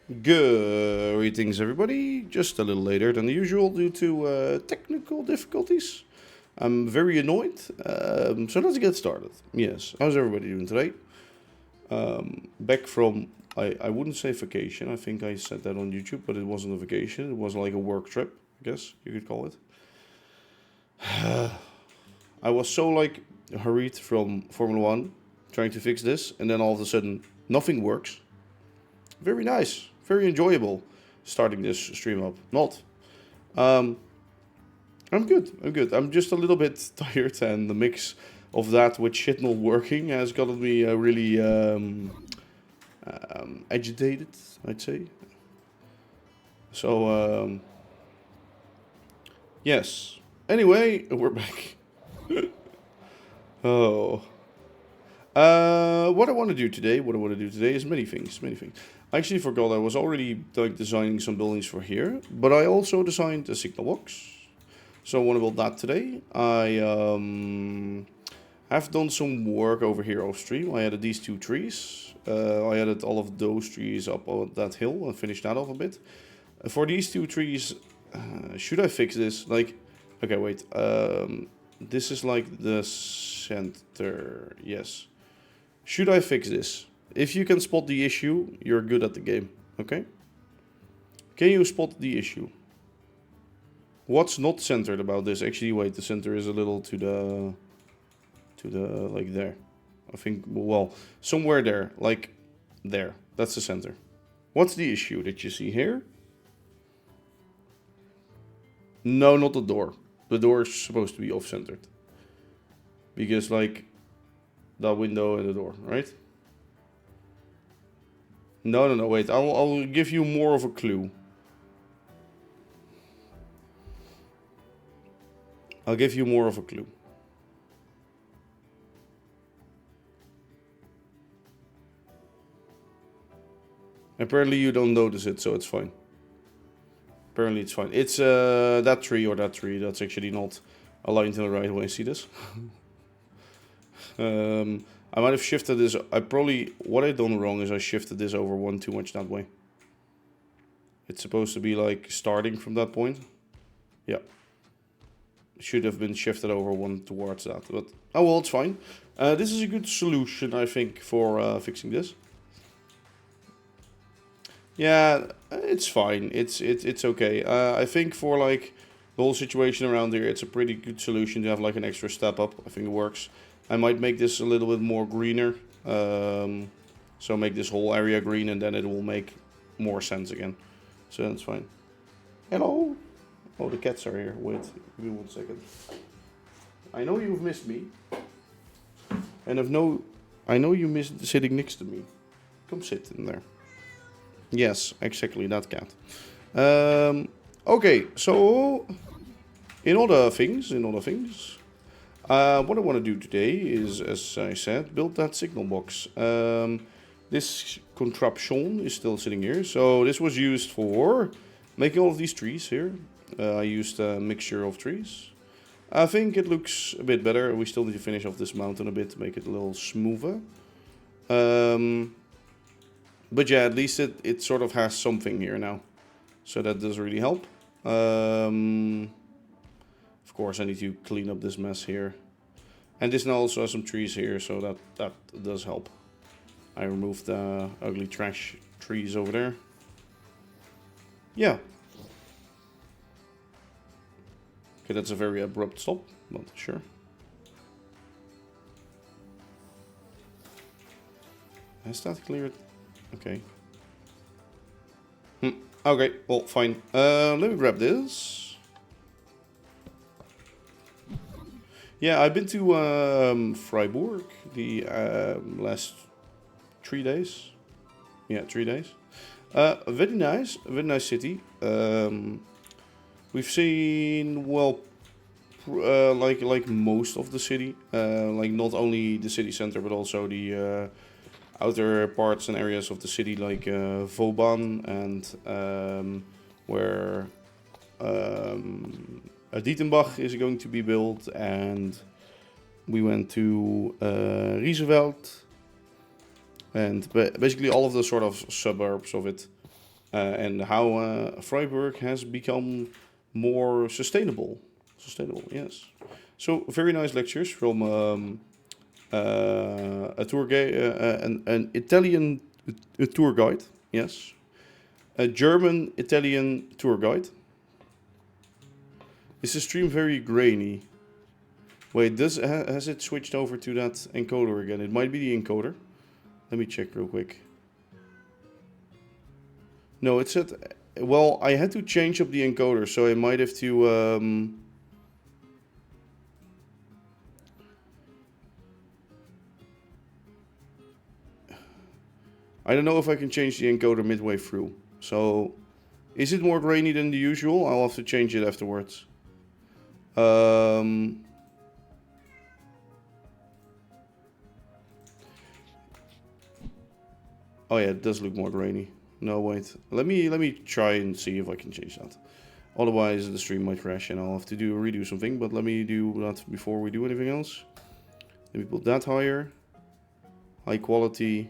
Greetings, everybody. Just a little later than usual due to technical difficulties. I'm very annoyed. So let's get started. Yes, how's everybody doing today? Back from, I wouldn't say vacation. I think I said that on YouTube, but it wasn't a vacation. It was like a work trip, I guess you could call it. I was so hurried from Formula One, trying to fix this, and then all of a sudden nothing works. Very nice, very enjoyable starting this stream up. Not. I'm good. I'm just a little bit tired, and the mix of that with shit not working has gotten me really agitated, I'd say. So, yes. Anyway, we're back. Oh. What I want to do today is many things. I actually forgot I was already designing some buildings for here, but I also designed a signal box. So I want to build that today. I have done some work over here off stream. I added these two trees. I added all of those trees up on that hill and finished that off a bit. For these two trees, should I fix this? Okay, wait. This is like the center. Yes. Should I fix this? If you can spot the issue, you're good at the game. Okay? Can you spot the issue? What's not centered about this? Actually, wait, the center is a little to the like there. I think, well, somewhere there, like there. That's the center. What's the issue that you see here? No, not the door. The door is supposed to be off-centered. Because, like, that window and the door, right? No, wait. I'll give you more of a clue. I'll give you more of a clue. Apparently you don't notice it, so it's fine. Apparently it's fine. It's that tree or that tree. That's actually not aligned in the right way. See this? I might have shifted this. What I done wrong is I shifted this over one too much that way. It's supposed to be like starting from that point. Yeah. Should have been shifted over one towards that. But, oh well, it's fine. This is a good solution, I think, for fixing this. Yeah, it's fine. It's okay. I think for like the whole situation around here, it's a pretty good solution to have like an extra step up. I think it works. I might make this a little bit more greener. So make this whole area green and then it will make more sense again. So that's fine. Hello. Oh, the cats are here. Wait, give me 1 second. I know you've missed me. And I know you missed sitting next to me. Come sit in there. Yes, exactly, that cat. Okay, so in other things, what I want to do today is, as I said, build that signal box. This contraption is still sitting here. So this was used for making all of these trees here. I used a mixture of trees. I think it looks a bit better. We still need to finish off this mountain a bit to make it a little smoother. But yeah, at least it sort of has something here now. So that does really help. Of course, I need to clean up this mess here. And this now also has some trees here, so that does help. I removed the ugly trash trees over there. Yeah. Okay, that's a very abrupt stop, but sure. Has that cleared? Okay. Okay, well, fine. Let me grab this. Yeah, I've been to Freiburg the last 3 days. Yeah, 3 days. Very nice city. We've seen, well, like most of the city. Like not only the city center, but also the outer parts and areas of the city, like Vauban and where Dietenbach is going to be built, and we went to Rieseveld, and basically all of the sort of suburbs of it. and how Freiburg has become more sustainable. Sustainable, yes. So very nice lectures from a tour guide, an Italian tour guide, yes, a German Italian tour guide. Is the stream very grainy? Wait, has it switched over to that encoder again? It might be the encoder. Let me check real quick. No, it said... Well, I had to change up the encoder, so I might have to... I don't know if I can change the encoder midway through. So, is it more grainy than the usual? I'll have to change it afterwards. Oh yeah, it does look more grainy. No, wait. Let me try and see if I can change that. Otherwise, the stream might crash and I'll have to redo something. But let me do that before we do anything else. Let me put that higher. High quality.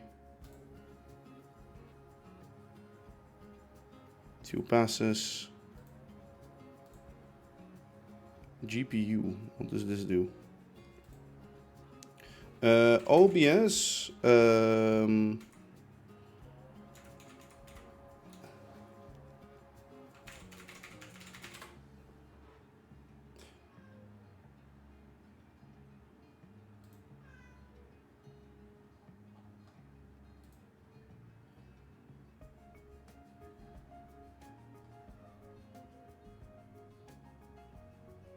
2 passes. GPU. What does this do? OBS.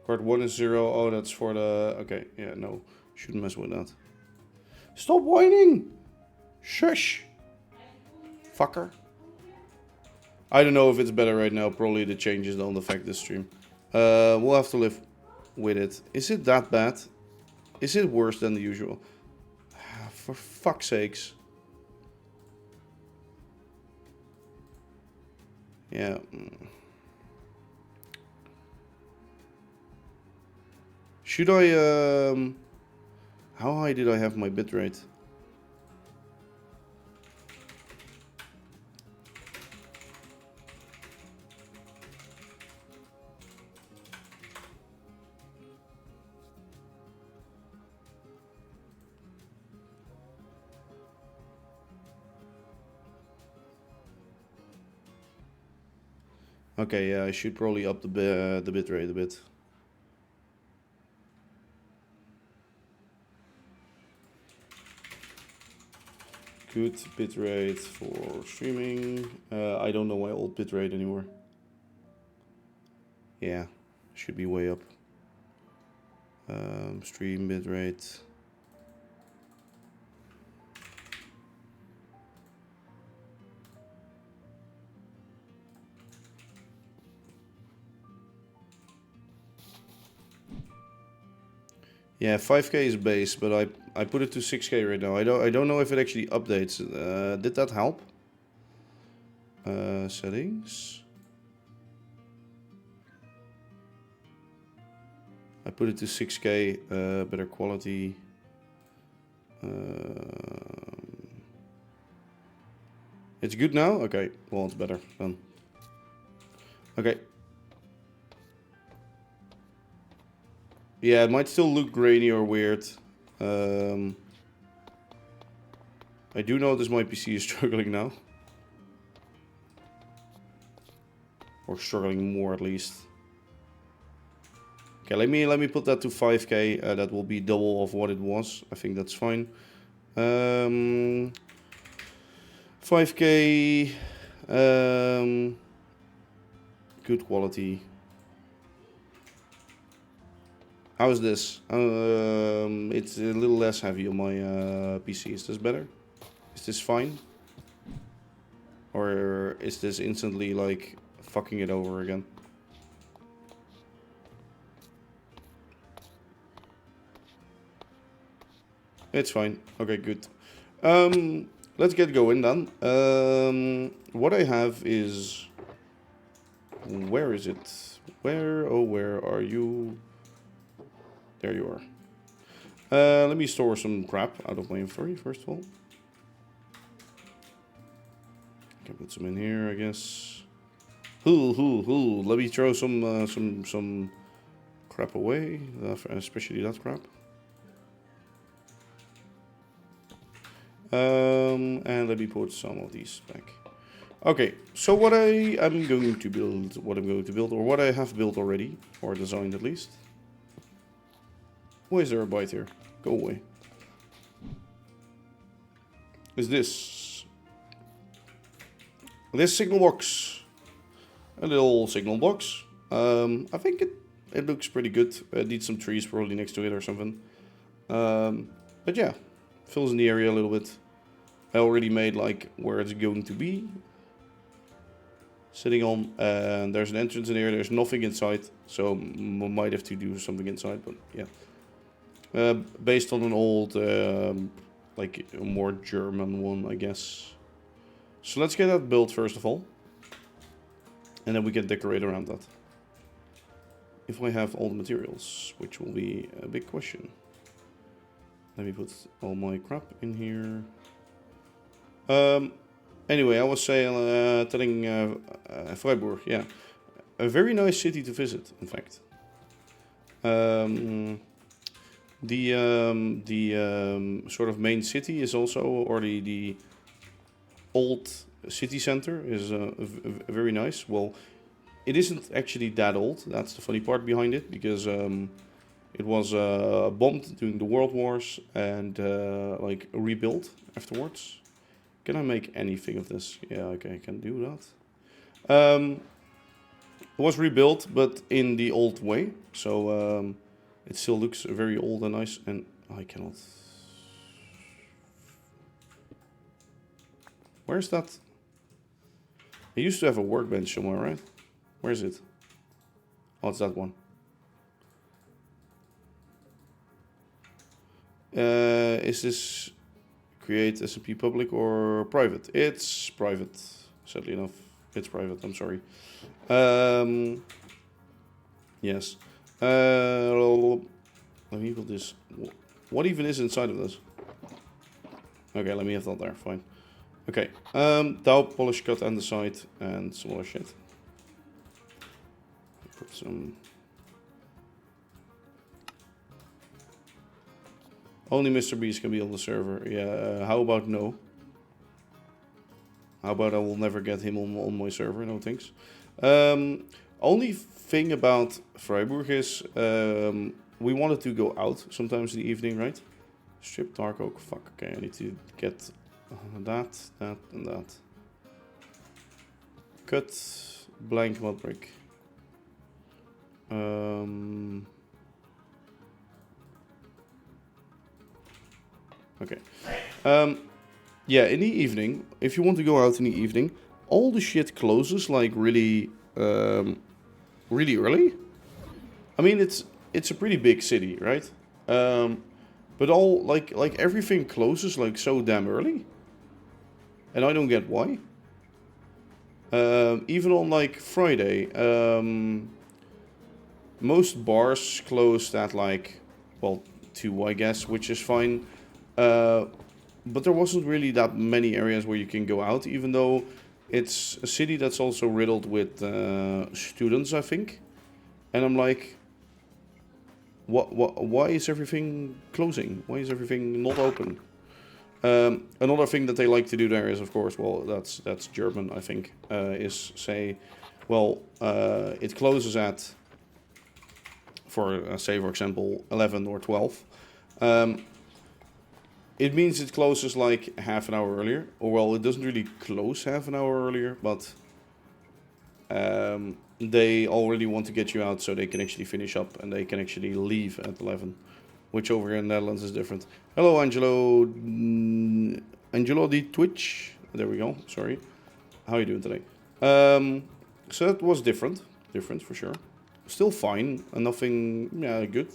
Card 1 is 0. Oh, that's for the... Okay, yeah, no. Shouldn't mess with that. Stop whining! Shush! Fucker. I don't know if it's better right now. Probably the changes don't affect this stream. We'll have to live with it. Is it that bad? Is it worse than the usual? For fuck's sakes. Yeah. Should I, how high did I have my bitrate? Okay, yeah, I should probably up the bitrate a bit. Good bitrate for streaming. I don't know my old bitrate anymore. Yeah, should be way up. Stream bitrate. Yeah, 5K is base, but I put it to 6K right now. I don't know if it actually updates. Did that help? Settings. I put it to 6K, better quality. It's good now? Okay, well, it's better then. Okay. Yeah, it might still look grainy or weird. I do notice my PC is struggling now. Or struggling more at least. Okay, let me put that to 5K. That will be double of what it was. I think that's fine. 5K. Good quality. How is this? It's a little less heavy on my PC. Is this better? Is this fine? Or is this instantly like fucking it over again? It's fine. Okay, good. Let's get going then. What I have is... Where is it? Where, oh, where are you? There you are. Let me store some crap out of my inventory, first of all. Can put some in here, I guess. Let me throw some crap away, especially that crap. And let me put some of these back. Okay, so what I am going to build, or what I have built already, or designed at least. Why is there a bite here? Go away. Is this signal box? A little signal box. I think it looks pretty good. It needs some trees probably next to it or something. But yeah, fills in the area a little bit. I already made like where it's going to be. Sitting on, and there's an entrance in here. There's nothing inside, so we might have to do something inside. But yeah, based on an old, like a more German one, I guess. So let's get that built first of all, and then we can decorate around that. If I have all the materials, which will be a big question. Let me put all my crap in here. Anyway, I was saying, telling Freiburg, yeah, a very nice city to visit. In fact, the sort of main city is also, or the old city center is very nice. Well, it isn't actually that old. That's the funny part behind it, because it was bombed during the World Wars and like rebuilt afterwards. Can I make anything of this? Yeah, okay, I can do that. It was rebuilt, but in the old way. So it still looks very old and nice. And I cannot... Where's that? I used to have a workbench somewhere, right? Where is it? Oh, it's that one. Is this... Create SMP public or private? It's private, sadly enough. It's private, I'm sorry. Yes. Let me put this. What even is inside of this? Okay, let me have that there, fine. Okay, dow, polish, cut, andesite, and some other shit. Put some... Only Mr. Beast can be on the server. Yeah, how about no? How about I will never get him on my server? No thanks. Only thing about Freiburg is we wanted to go out sometimes in the evening, right? Strip dark oak. Fuck, okay, I need to get that, and that. Cut blank mud brick. Okay. Yeah, in the evening, if you want to go out in the evening, all the shit closes like really, really early. I mean, it's a pretty big city, right? But all like everything closes like so damn early, and I don't get why. Even on like Friday, most bars closed at like, well, 2, I guess, which is fine. But there wasn't really that many areas where you can go out, even though it's a city that's also riddled with students, I think. And I'm like, why is everything closing? Why is everything not open? Another thing that they like to do there is, of course, well, that's German, I think, is say, well, it closes at, say, for example, 11 or 12. It means it closes like half an hour earlier. Or, well, it doesn't really close half an hour earlier, but they already want to get you out so they can actually finish up and they can actually leave at 11. Which over here in the Netherlands is different. Hello, Angelo. Angelo the Twitch. There we go. Sorry. How are you doing today? So that was different. Different for sure. Still fine. And nothing, yeah, good.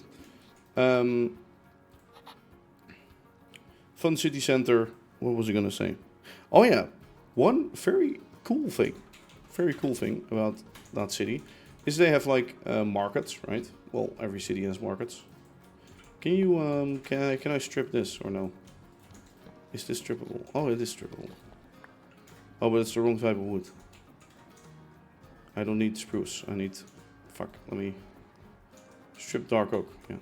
Fun city center. What was I gonna say? Oh yeah, one very cool thing about that city is they have like markets, right? Well, every city has markets. Can you can I strip this or no? Is this strippable? Oh, it is strippable. Oh, but it's the wrong type of wood. I don't need spruce. I need... Fuck, let me... Strip dark oak, yeah.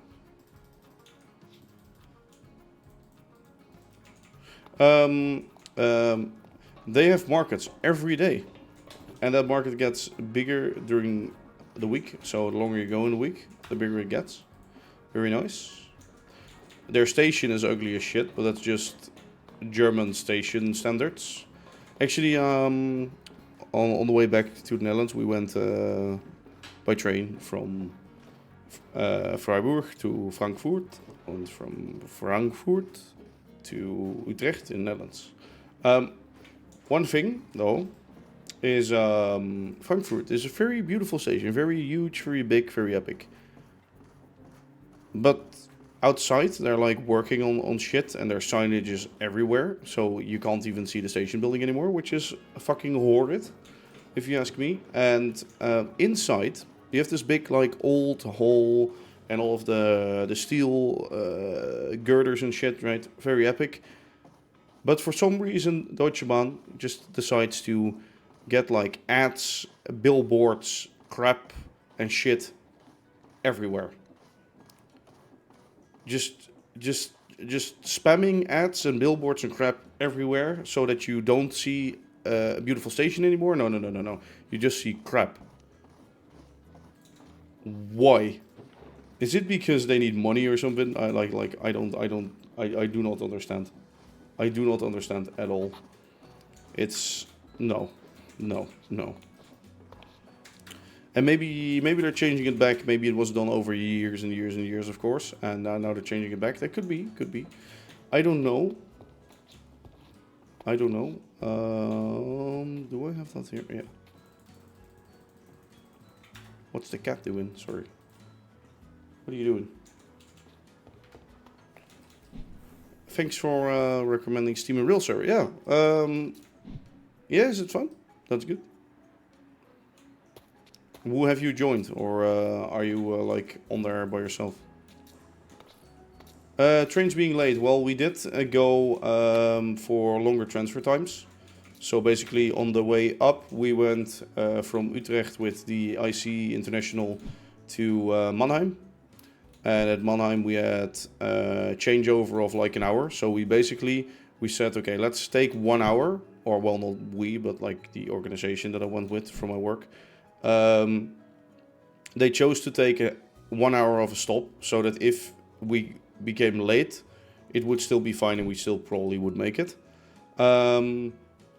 They have markets every day. And that market gets bigger during the week. So the longer you go in the week, the bigger it gets. Very nice. Their station is ugly as shit, but that's just German station standards. Actually, on the way back to the Netherlands, we went by train from Freiburg to Frankfurt, and from Frankfurt to Utrecht in the Netherlands. One thing, though, is Frankfurt is a very beautiful station, very huge, very big, very epic. But outside, they're like working on shit, and there's signages everywhere, so you can't even see the station building anymore, which is fucking horrid, if you ask me. And inside, you have this big like old hall and all of the steel girders and shit, right? Very epic. But for some reason, Deutsche Bahn just decides to get like ads, billboards, crap, and shit everywhere. Just spamming ads and billboards and crap everywhere so that you don't see a beautiful station anymore. No. You just see crap. Why? Is it because they need money or something? I do not understand. I do not understand at all. It's no. And maybe they're changing it back. Maybe it was done over years and years and years, of course. And now they're changing it back. That could be. I don't know. Do I have that here? Yeah. What's the cat doing? Sorry. What are you doing? Thanks for recommending Steam and Real server. Yeah. Yeah, is it fun? That's good. Who have you joined, or are you like on there by yourself? Trains being late. Well, we did go for longer transfer times. So basically, on the way up, we went from Utrecht with the IC International to Mannheim. And at Mannheim, we had a changeover of like an hour. So we said, okay, let's take 1 hour. Or, well, not we, but like the organization that I went with from my work. They chose to take 1 hour of a stop so that if we became late, it would still be fine and we still probably would make it.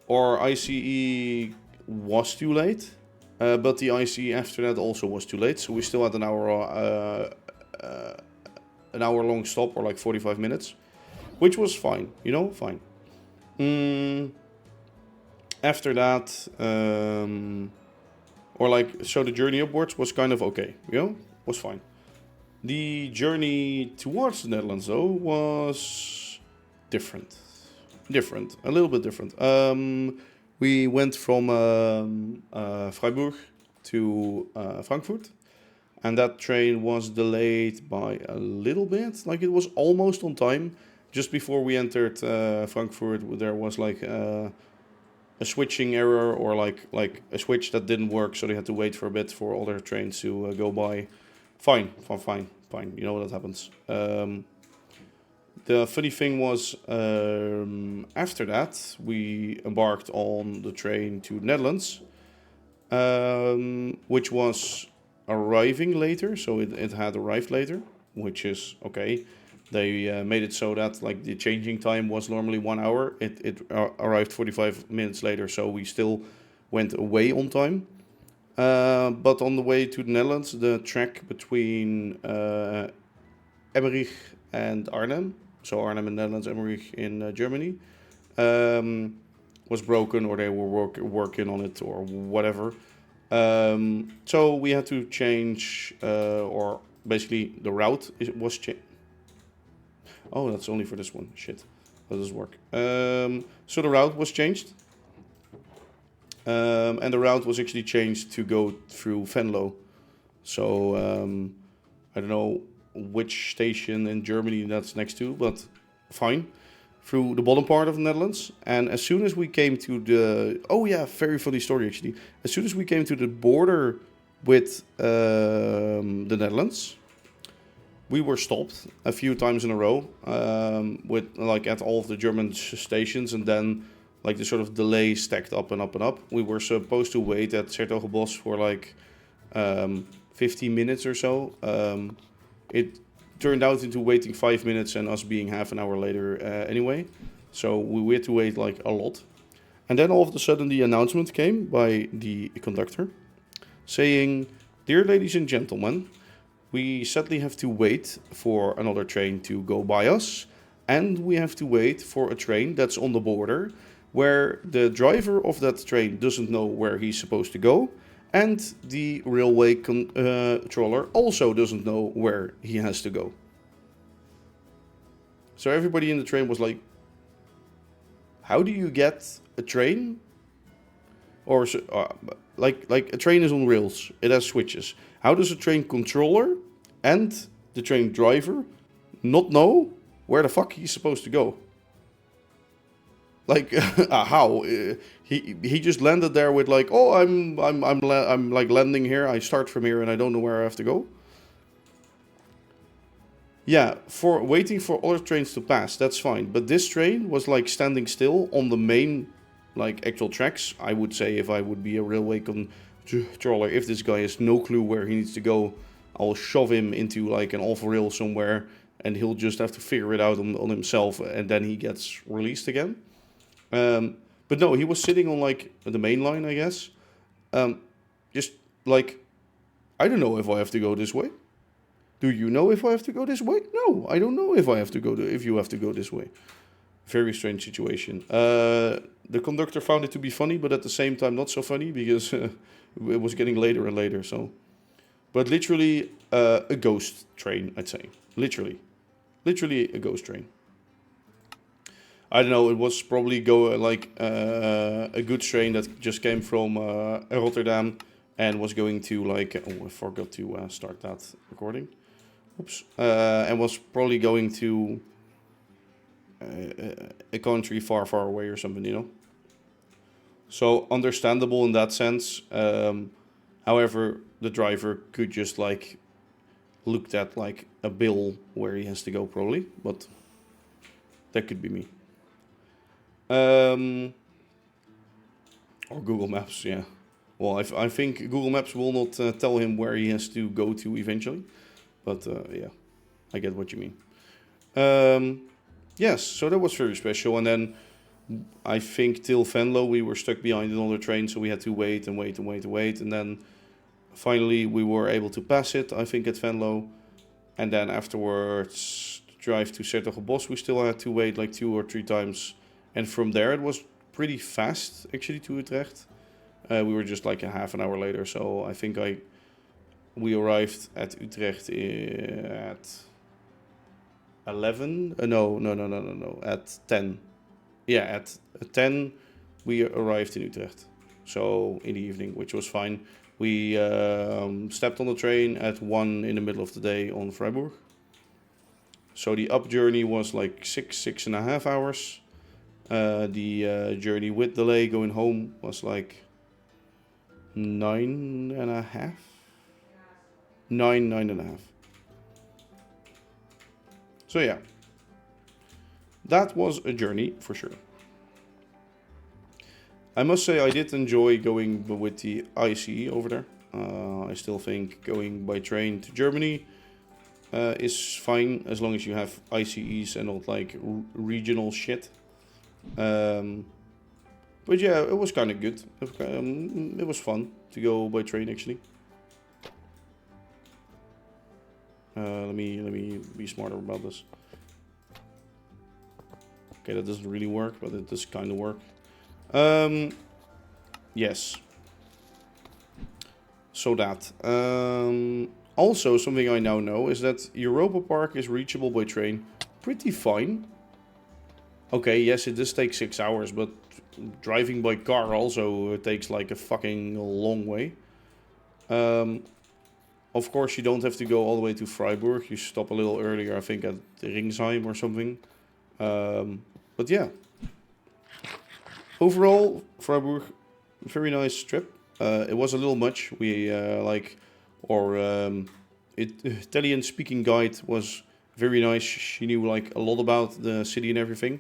Our ICE was too late, but the ICE after that also was too late. So we still had an hour long stop, or like 45 minutes, which was fine, fine. After that, so the journey upwards was kind of okay, was fine. The journey towards the Netherlands, though, was different, a little bit different. We went from Freiburg to Frankfurt, and that train was delayed by a little bit. Like, it was almost on time. Just before we entered Frankfurt, there was like a switching error, or like a switch that didn't work, so they had to wait for a bit for other trains to go by. Fine. You know that happens. The funny thing was, after that, we embarked on the train to the Netherlands, which was arriving later, so it had arrived later, which is okay. They made it so that like the changing time was normally 1 hour. It arrived 45 minutes later, so we still went away on time. But on the way to the Netherlands, the track between Emmerich and Arnhem, so Arnhem in the Netherlands, Emmerich in Germany, was broken, or they were working on it, or whatever. So we had to change, or basically the route was changed. Oh, that's only for this one. Shit. That doesn't work. So the route was changed. And the route was actually changed to go through Venlo. So I don't know which station in Germany that's next to, but fine. through the bottom part of the Netherlands. And as soon as we came to the... Oh yeah, very funny story actually. As soon as we came to the border with the Netherlands, we were stopped a few times in a row with like at all of the German stations, and then like the sort of delay stacked up and up and up. We were supposed to wait at 's-Hertogenbosch for like 15 minutes or so. It turned out into waiting 5 minutes and us being half an hour later anyway. So we had to wait like a lot. And then all of a sudden the announcement came by the conductor saying, "Dear ladies and gentlemen, we sadly have to wait for another train to go by us. And we have to wait for a train that's on the border where the driver of that train doesn't know where he's supposed to go. And the railway controller also doesn't know where he has to go." So everybody in the train was like, how do you get a train? Or like a train is on rails, it has switches. How does a train controller and the train driver not know where the fuck he's supposed to go? Like how? He just landed there with like, oh, I'm like landing here. I start from here and I don't know where I have to go. Yeah, for waiting for other trains to pass, that's fine. But this train was like standing still on the main, like actual tracks. I would say if I would be a railway controller, if this guy has no clue where he needs to go, I'll shove him into like an off rail somewhere, and he'll just have to figure it out on himself, and then he gets released again. But no, he was sitting on like the main line, I guess. Just like, I don't know if I have to go this way. Do you know if I have to go this way? No, I don't know if I have to go if you have to go this way. Very strange situation. The conductor found it to be funny, but at the same time not so funny, because it was getting later and later. So, but literally a ghost train, I'd say. Literally a ghost train. I don't know. It was probably a goods train that just came from Rotterdam and was going to like. Oh, I forgot to start that recording. Oops. And was probably going to a country far, far away or something, you know. So understandable in that sense. However, the driver could just like looked at like a bill where he has to go probably, but that could be me. Or Google Maps, yeah. Well, I think Google Maps will not tell him where he has to go to eventually. But yeah, I get what you mean. Yes, so that was very special. And then I think till Venlo we were stuck behind another train, so we had to wait and wait and wait and wait. And then finally we were able to pass it, I think, at Venlo. And then afterwards, to drive to 's-Hertogenbosch, we still had to wait like 2 or 3 times. And from there it was pretty fast, actually, to Utrecht. We were just like a half an hour later, so I think we arrived at Utrecht at 11. No. At 10. Yeah, at 10 we arrived in Utrecht. So in the evening, which was fine. We stepped on the train at 1 in the middle of the day on Freiburg. So the up journey was like 6.5 hours. The journey with delay going home was like 9.5. 9.5. So yeah, that was a journey for sure. I must say I did enjoy going with the ICE over there. I still think going by train to Germany is fine as long as you have ICEs and not like regional shit. But yeah, it was kind of good. It was fun to go by train actually. Let me be smarter about this. Okay, that doesn't really work, but it does kind of work. Yes. So that. Also, something I now know is that Europa Park is reachable by train pretty fine. Okay, yes, it does take 6 hours, but driving by car also takes like a fucking long way. Of course, you don't have to go all the way to Freiburg. You stop a little earlier, I think, at Ringsheim or something. But yeah, overall, Freiburg, very nice trip. It was a little much. We Italian-speaking guide was very nice. She knew like a lot about the city and everything.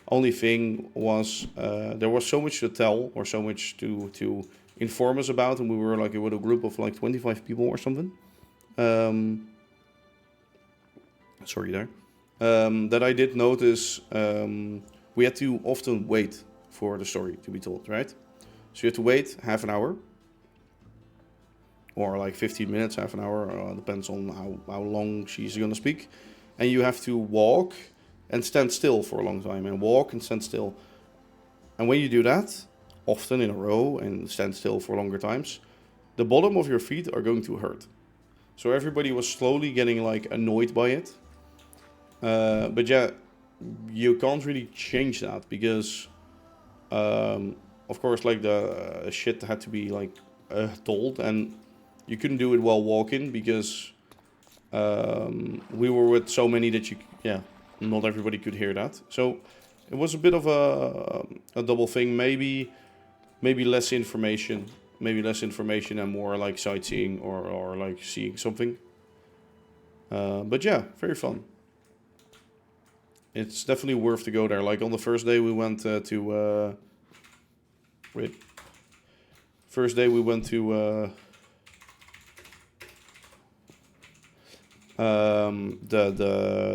Only thing was there was so much to tell or so much to inform us about, and we were like with a group of like 25 people or something. Sorry there. That I did notice we had to often wait for the story to be told, right? So you have to wait half an hour or like 15 minutes, half an hour, depends on how long she's gonna speak. And you have to walk and stand still for a long time, and walk and stand still. And when you do that, often in a row and stand still for longer times, the bottom of your feet are going to hurt. So everybody was slowly getting like annoyed by it. But yeah, you can't really change that because, of course, like the shit had to be like told, and you couldn't do it while walking because we were with so many that not everybody could hear that. So it was a bit of a double thing. Maybe less information, and more like sightseeing or like seeing something. But yeah, very fun. It's definitely worth to go there. Like on the first day we went to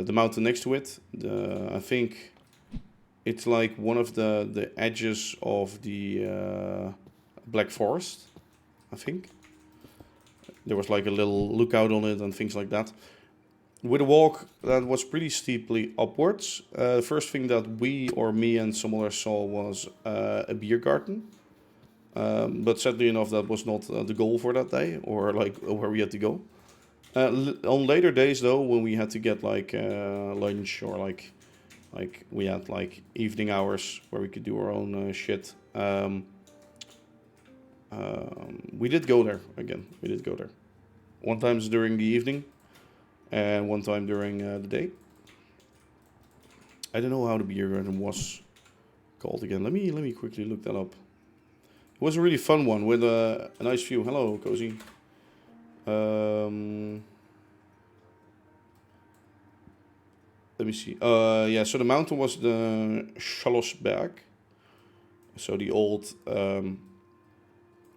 the mountain next to it. I think it's like one of the edges of the Black Forest. I think there was like a little lookout on it and things like that. With a walk that was pretty steeply upwards, the first thing that me and some others saw was a beer garden. But sadly enough, that was not the goal for that day, or like where we had to go. On later days, though, when we had to get like lunch or like we had like evening hours where we could do our own shit, we did go there again. We did go there. One time during the evening, and one time during the day. I don't know how the beer garden was called again. Let me quickly look that up. It was a really fun one with a nice view. Hello, Cozy. Let me see. Yeah, so the mountain was the Schlossberg. So the old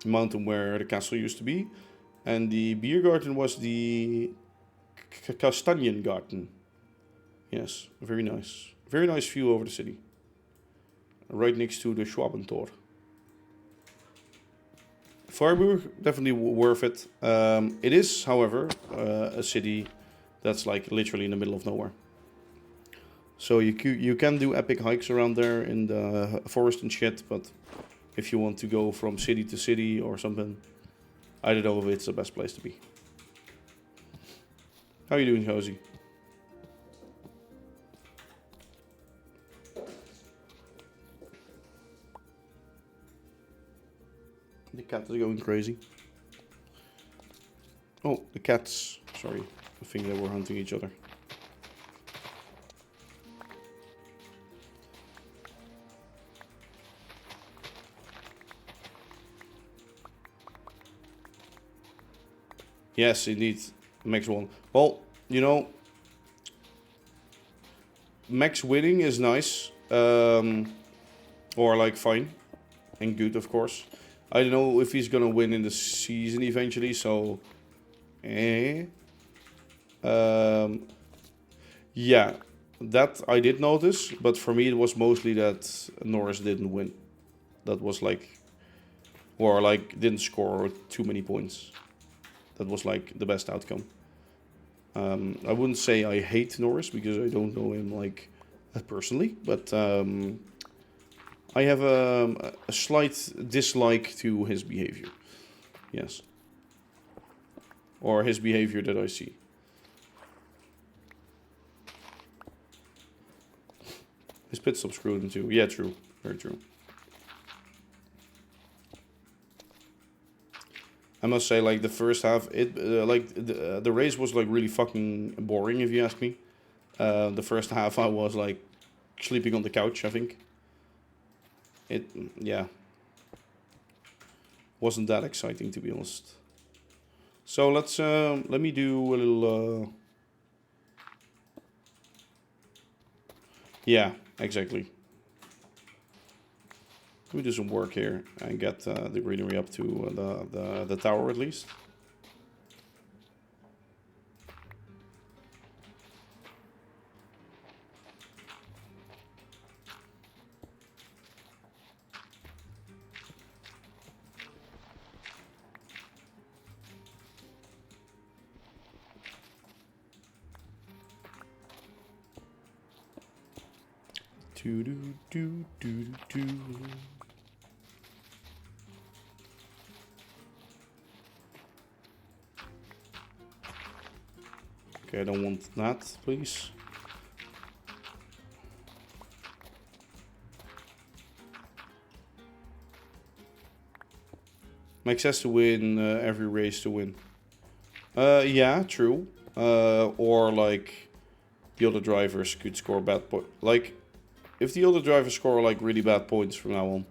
mountain where the castle used to be. And the beer garden was the Kastanjengarten. Yes, very nice. Very nice view over the city. Right next to the Schwabentor. Freiburg, definitely worth it. It is, however, a city that's like literally in the middle of nowhere. So you can do epic hikes around there in the forest and shit, but if you want to go from city to city or something, I don't know if it's the best place to be. How are you doing, Cozy? The cat is going crazy. Oh, the cats. Sorry. I think they were hunting each other. Yes, indeed. Max won. Well, you know, Max winning is nice. Or like fine. And good, of course. I don't know if he's gonna win in the season eventually, so... Yeah, that I did notice, but for me it was mostly that Norris didn't win. That was like... Or like, didn't score too many points. That was like the best outcome. I wouldn't say I hate Norris, because I don't know him like personally, but... I have a slight dislike to his behavior. Yes. Or his behavior that I see. His pit stop screwed him too. Yeah, true. Very true. I must say, like, the first half, the race was, like, really fucking boring, if you ask me. The first half, I was, like, sleeping on the couch, I think. Yeah, wasn't that exciting, to be honest. So let me do a little, yeah, exactly. Let me do some work here and get the greenery up to the tower at least. Do do do do do. Okay, I don't want that, please. Max has to win every race to win. Yeah, true. Or like the other drivers could score bad points. Like if the other drivers score like really bad points from now on.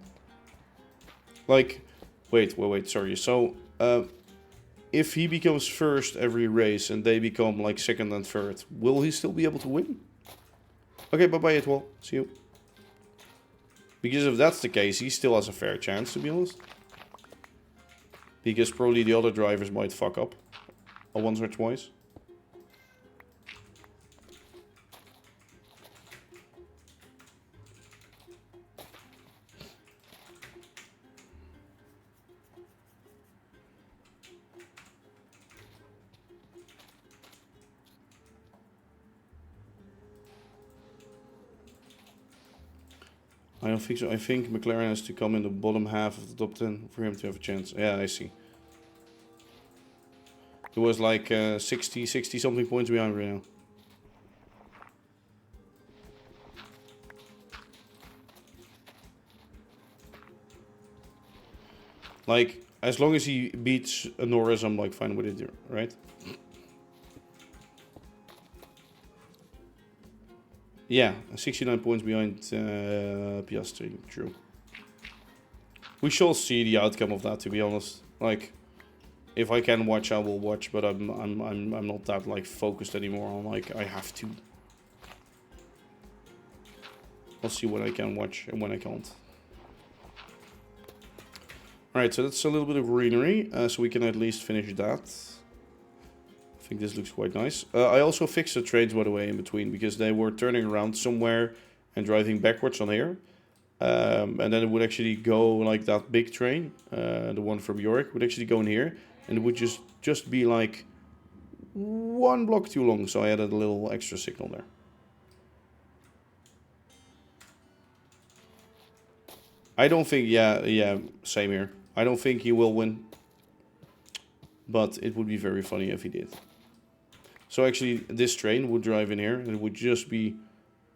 Like, wait, sorry. So if he becomes first every race and they become like second and third, will he still be able to win? Okay, bye-bye, Etwell. See you. Because if that's the case, he still has a fair chance, to be honest. Because probably the other drivers might fuck up once or twice. I don't think so. I think McLaren has to come in the bottom half of the top 10 for him to have a chance. Yeah, I see. It was like 60 something points behind right now. Like, as long as he beats a Norris, I'm like fine with it, right? Yeah, 69 points behind Piastri, true. We shall see the outcome of that, to be honest. Like, if I can watch, I will watch, but I'm not that like focused anymore on like I have to. I'll see what I can watch and when I can't. Alright, so that's a little bit of greenery, so we can at least finish that. I think this looks quite nice. I also fixed the trains, by the way, in between, because they were turning around somewhere and driving backwards on here. And then it would actually go like that big train, the one from York, would actually go in here. And it would just be like one block too long, so I added a little extra signal there. I don't think, yeah, same here. I don't think he will win. But it would be very funny if he did. So actually, this train would drive in here, and it would just be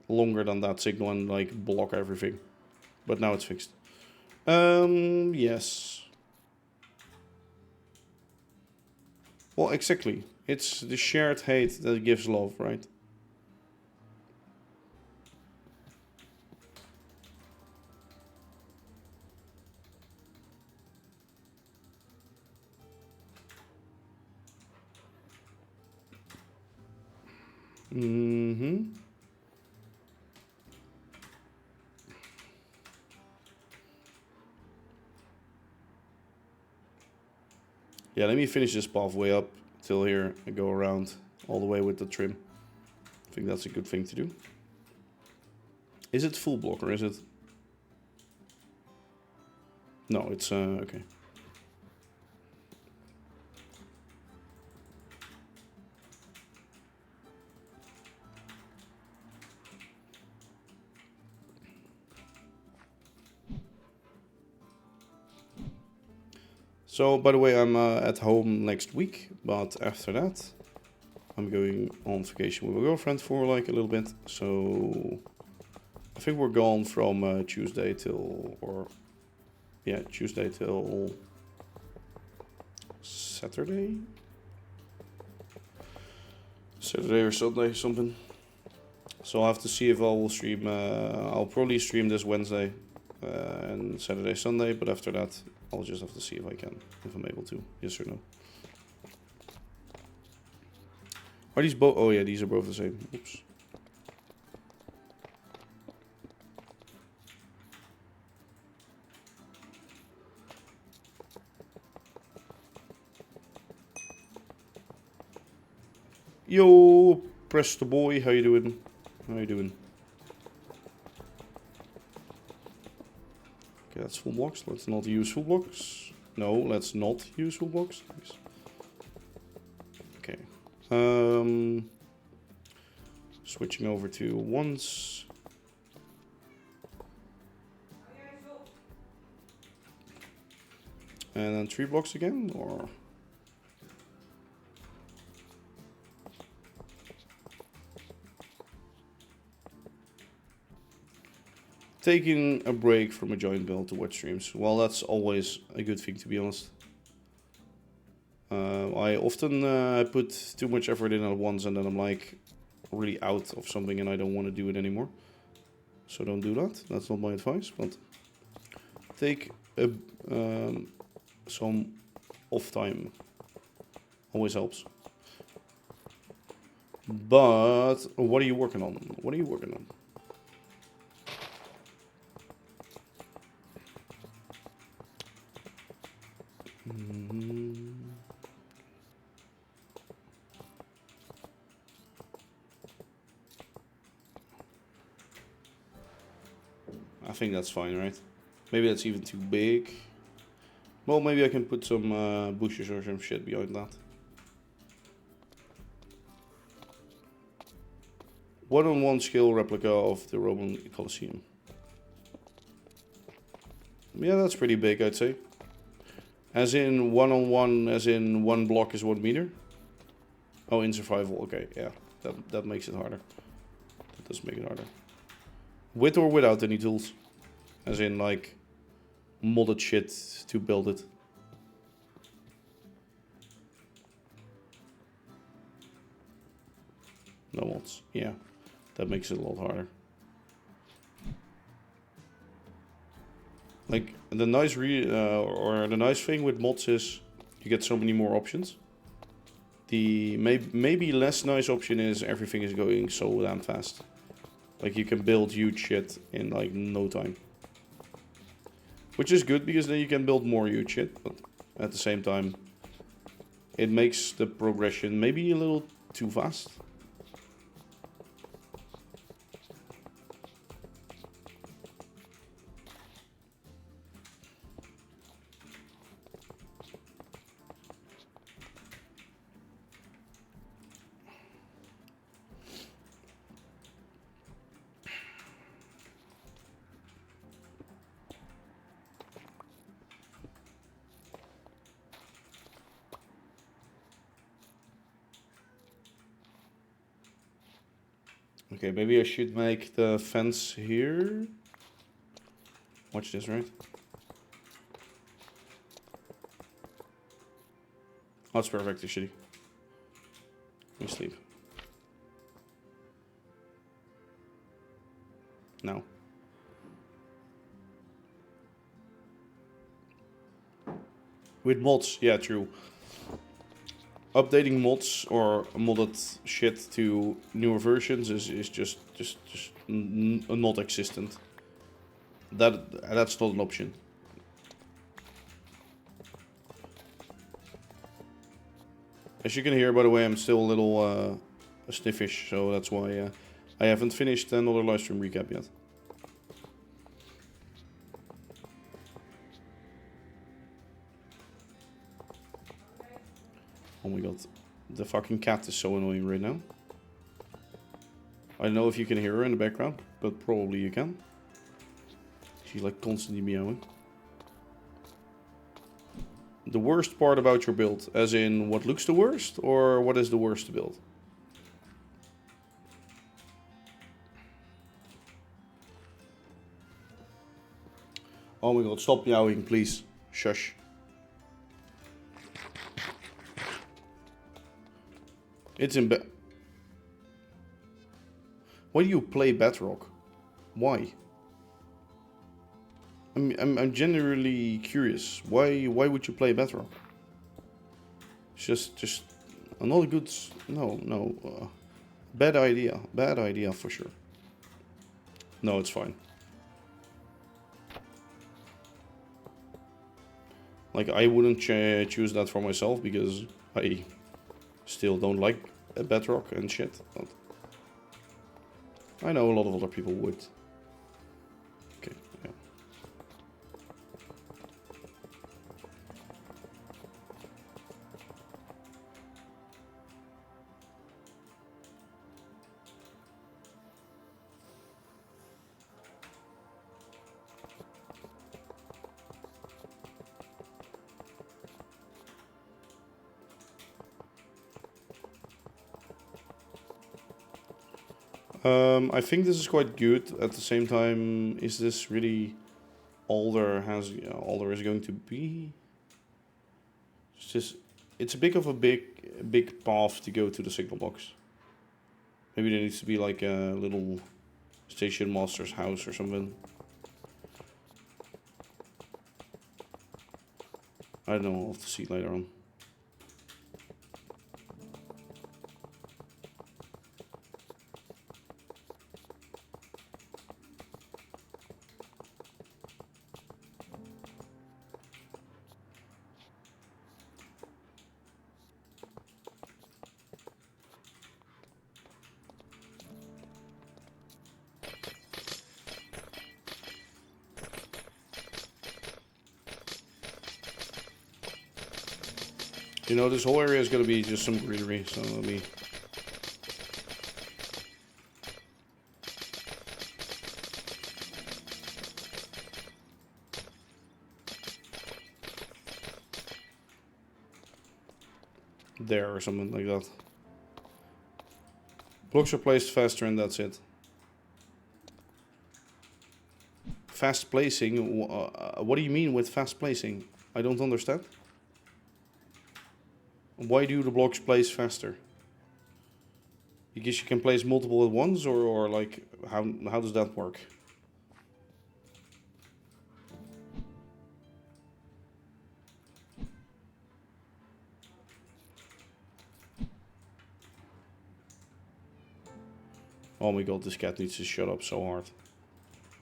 longer than that signal and like block everything. But now it's fixed. Yes. Well, exactly. It's the shared hate that gives love, right? Mm-hmm. Yeah, let me finish this pathway up till here and go around all the way with the trim. I think that's a good thing to do. Is it full block or is it? No, it's okay. So, by the way, I'm at home next week, but after that, I'm going on vacation with my girlfriend for like a little bit. So, I think we're gone from Tuesday till, or yeah, Tuesday till Saturday? Saturday or Sunday, something. So I'll have to see if I will stream. I'll probably stream this Wednesday and Saturday, Sunday. But after that, I'll just have to see if I can, if I'm able to. Yes or no. Are these both? Oh yeah, these are both the same. Oops. Yo, Presto boy, how you doing? How you doing? Okay, that's full blocks. Let's not use full blocks. No, let's not use full blocks. Nice. Okay. Switching over to ones. And then 3 blocks again, or? Taking a break from a joint build to watch streams. Well, that's always a good thing, to be honest. I often put too much effort in at once and then I'm like really out of something and I don't want to do it anymore. So don't do that. That's not my advice, but take a, some off time. Always helps. But what are you working on? What are you working on? I think that's fine, right? Maybe that's even too big. Well, maybe I can put some bushes or some shit behind that. One-on-one scale replica of the Roman Colosseum. Yeah, that's pretty big, I'd say. As in one-on-one, as in 1 block is 1 meter. Oh, in survival, okay, yeah. That makes it harder. That does make it harder. With or without any tools? As in, like, modded shit to build it. No mods, yeah. That makes it a lot harder. Like, the nice the nice thing with mods is you get so many more options. The maybe less nice option is everything is going so damn fast. Like, you can build huge shit in like no time. Which is good because then you can build more huge shit, but at the same time it makes the progression maybe a little too fast. Okay, maybe I should make the fence here. Watch this, right? Oh, it's perfect, actually. Let me sleep. No. With mods, yeah, true. Updating mods or modded shit to newer versions is just not existent. That's not an option. As you can hear, by the way, I'm still a little sniffish, so that's why I haven't finished another livestream recap yet. Oh my god, the fucking cat is so annoying right now. I don't know if you can hear her in the background, but probably you can. She's like constantly meowing. The worst part about your build, as in what looks the worst, or what is the worst to build? Oh my god, stop meowing, please. Shush. It's in bed. Why do you play Bedrock? Why? I'm genuinely curious. Why would you play Bedrock? It's just not a good. No. Bad idea. Bad idea for sure. No, it's fine. Like, I wouldn't choose that for myself because I still don't like Bedrock and shit. But I know a lot of other people would. Okay, yeah. I think this is quite good. At the same time, is this really all there is going to be? It's a bit of a big path to go to the signal box. Maybe there needs to be like a little station master's house or something. I don't know. I'll have to see later on. You know, this whole area is going to be just some greenery, so let me... there or something like that. Blocks are placed faster and that's it. Fast placing? What do you mean with fast placing? I don't understand. Why do the blocks place faster? You guess you can place multiple at once, or like how does that work? Oh my god, this cat needs to shut up so hard.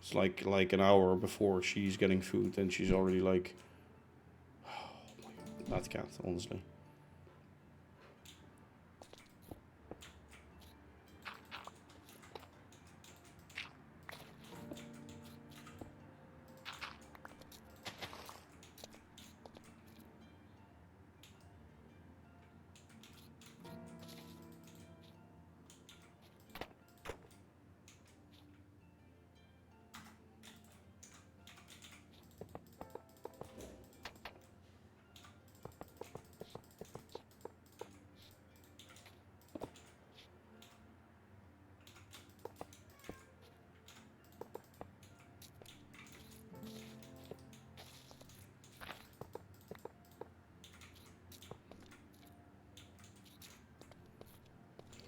It's like an hour before she's getting food and she's already like... Oh my god, that cat, honestly.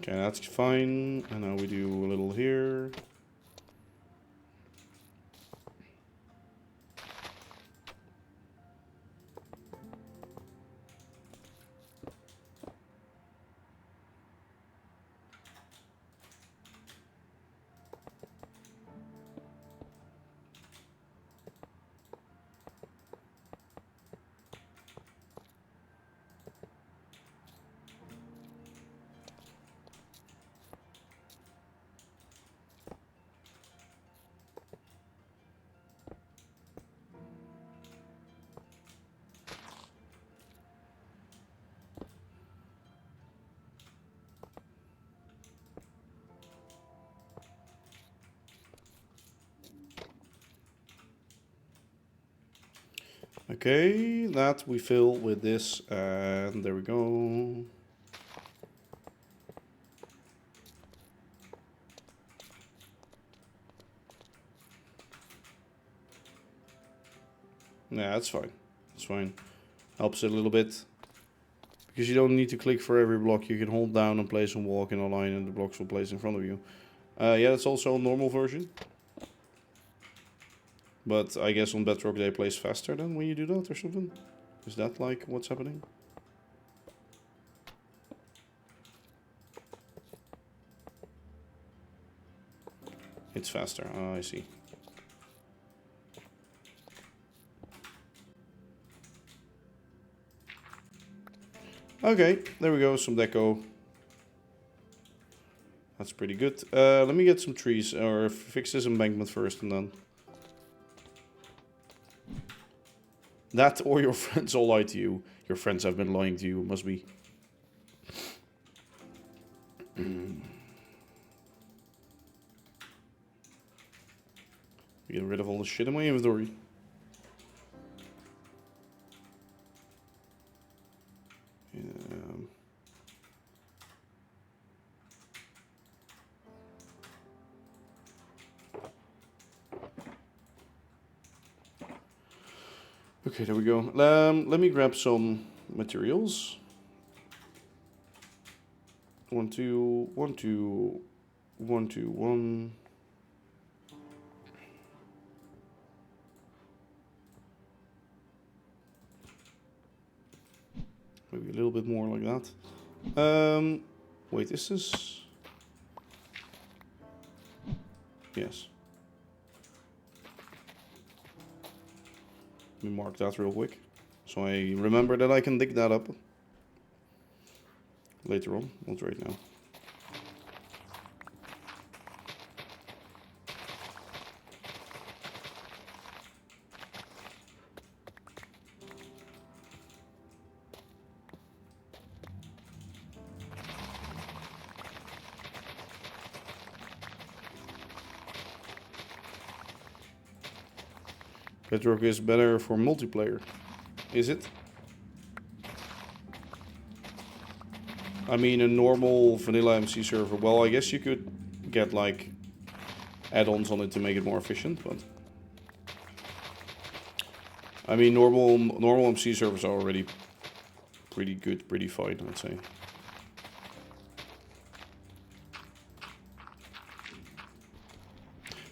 Okay, that's fine. And now we do a little here. Okay, that we fill with this, and there we go. Yeah, that's fine. That's fine. Helps it a little bit. Because you don't need to click for every block. You can hold down and place and walk in a line and the blocks will place in front of you. Yeah, that's also a normal version. But I guess on Bedrock they plays faster than when you do that or something. Is that like what's happening? It's faster. Oh, I see. Okay, there we go. Some deco. That's pretty good. Let me get some trees or fix this embankment first and then. That or your friends all lie to you. Your friends have been lying to you, must be. Get rid of all the shit in my inventory. Okay, there we go. Let me grab some materials. 1, 2, 1, 2, 1, 2, 1. Maybe a little bit more like that. Wait, is this? Yes. Let me mark that real quick, so I remember that I can dig that up later on, not right now. Bedrock is better for multiplayer. Is it? I mean, a normal vanilla MC server. Well, I guess you could get like add-ons on it to make it more efficient, but I mean, normal MC servers are already pretty good, pretty fine, I'd say.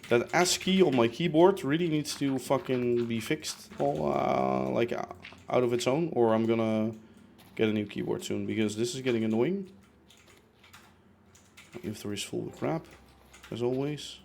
That ASCII on my keyboard really needs to fucking be fixed, all like out of its own, or I'm gonna get a new keyboard soon because this is getting annoying. My inventory is full with crap, as always.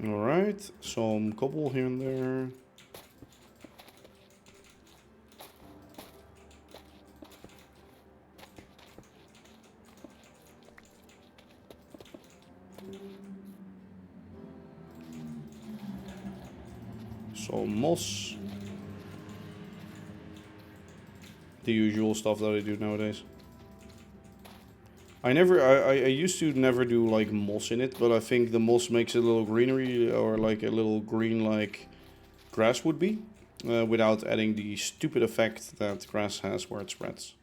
Alright, some cobble here and there. Some moss. The usual stuff that I do nowadays. I used to never do like moss in it, but I think the moss makes it a little greenery or like a little green like grass would be, without adding the stupid effect that grass has where it spreads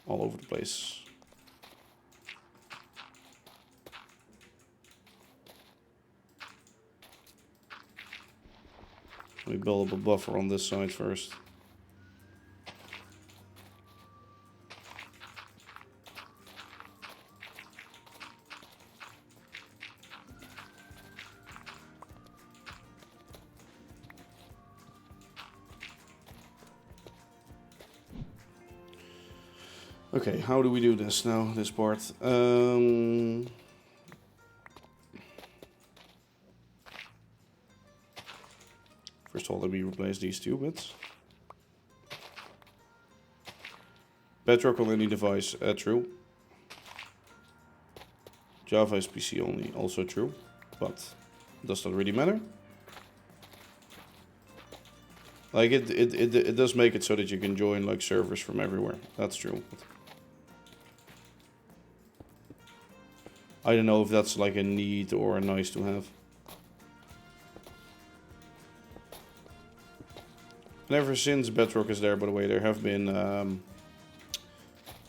all over the place. Let me build up a buffer on this side first. Okay, how do we do this now, this part? First of all, let me replace these 2 bits. Bedrock on any device, true. Java is PC only, also true. But does not really matter. Like it does make it so that you can join like servers from everywhere. That's true. I don't know if that's like a need or a nice to have. And ever since Bedrock is there, by the way, there have been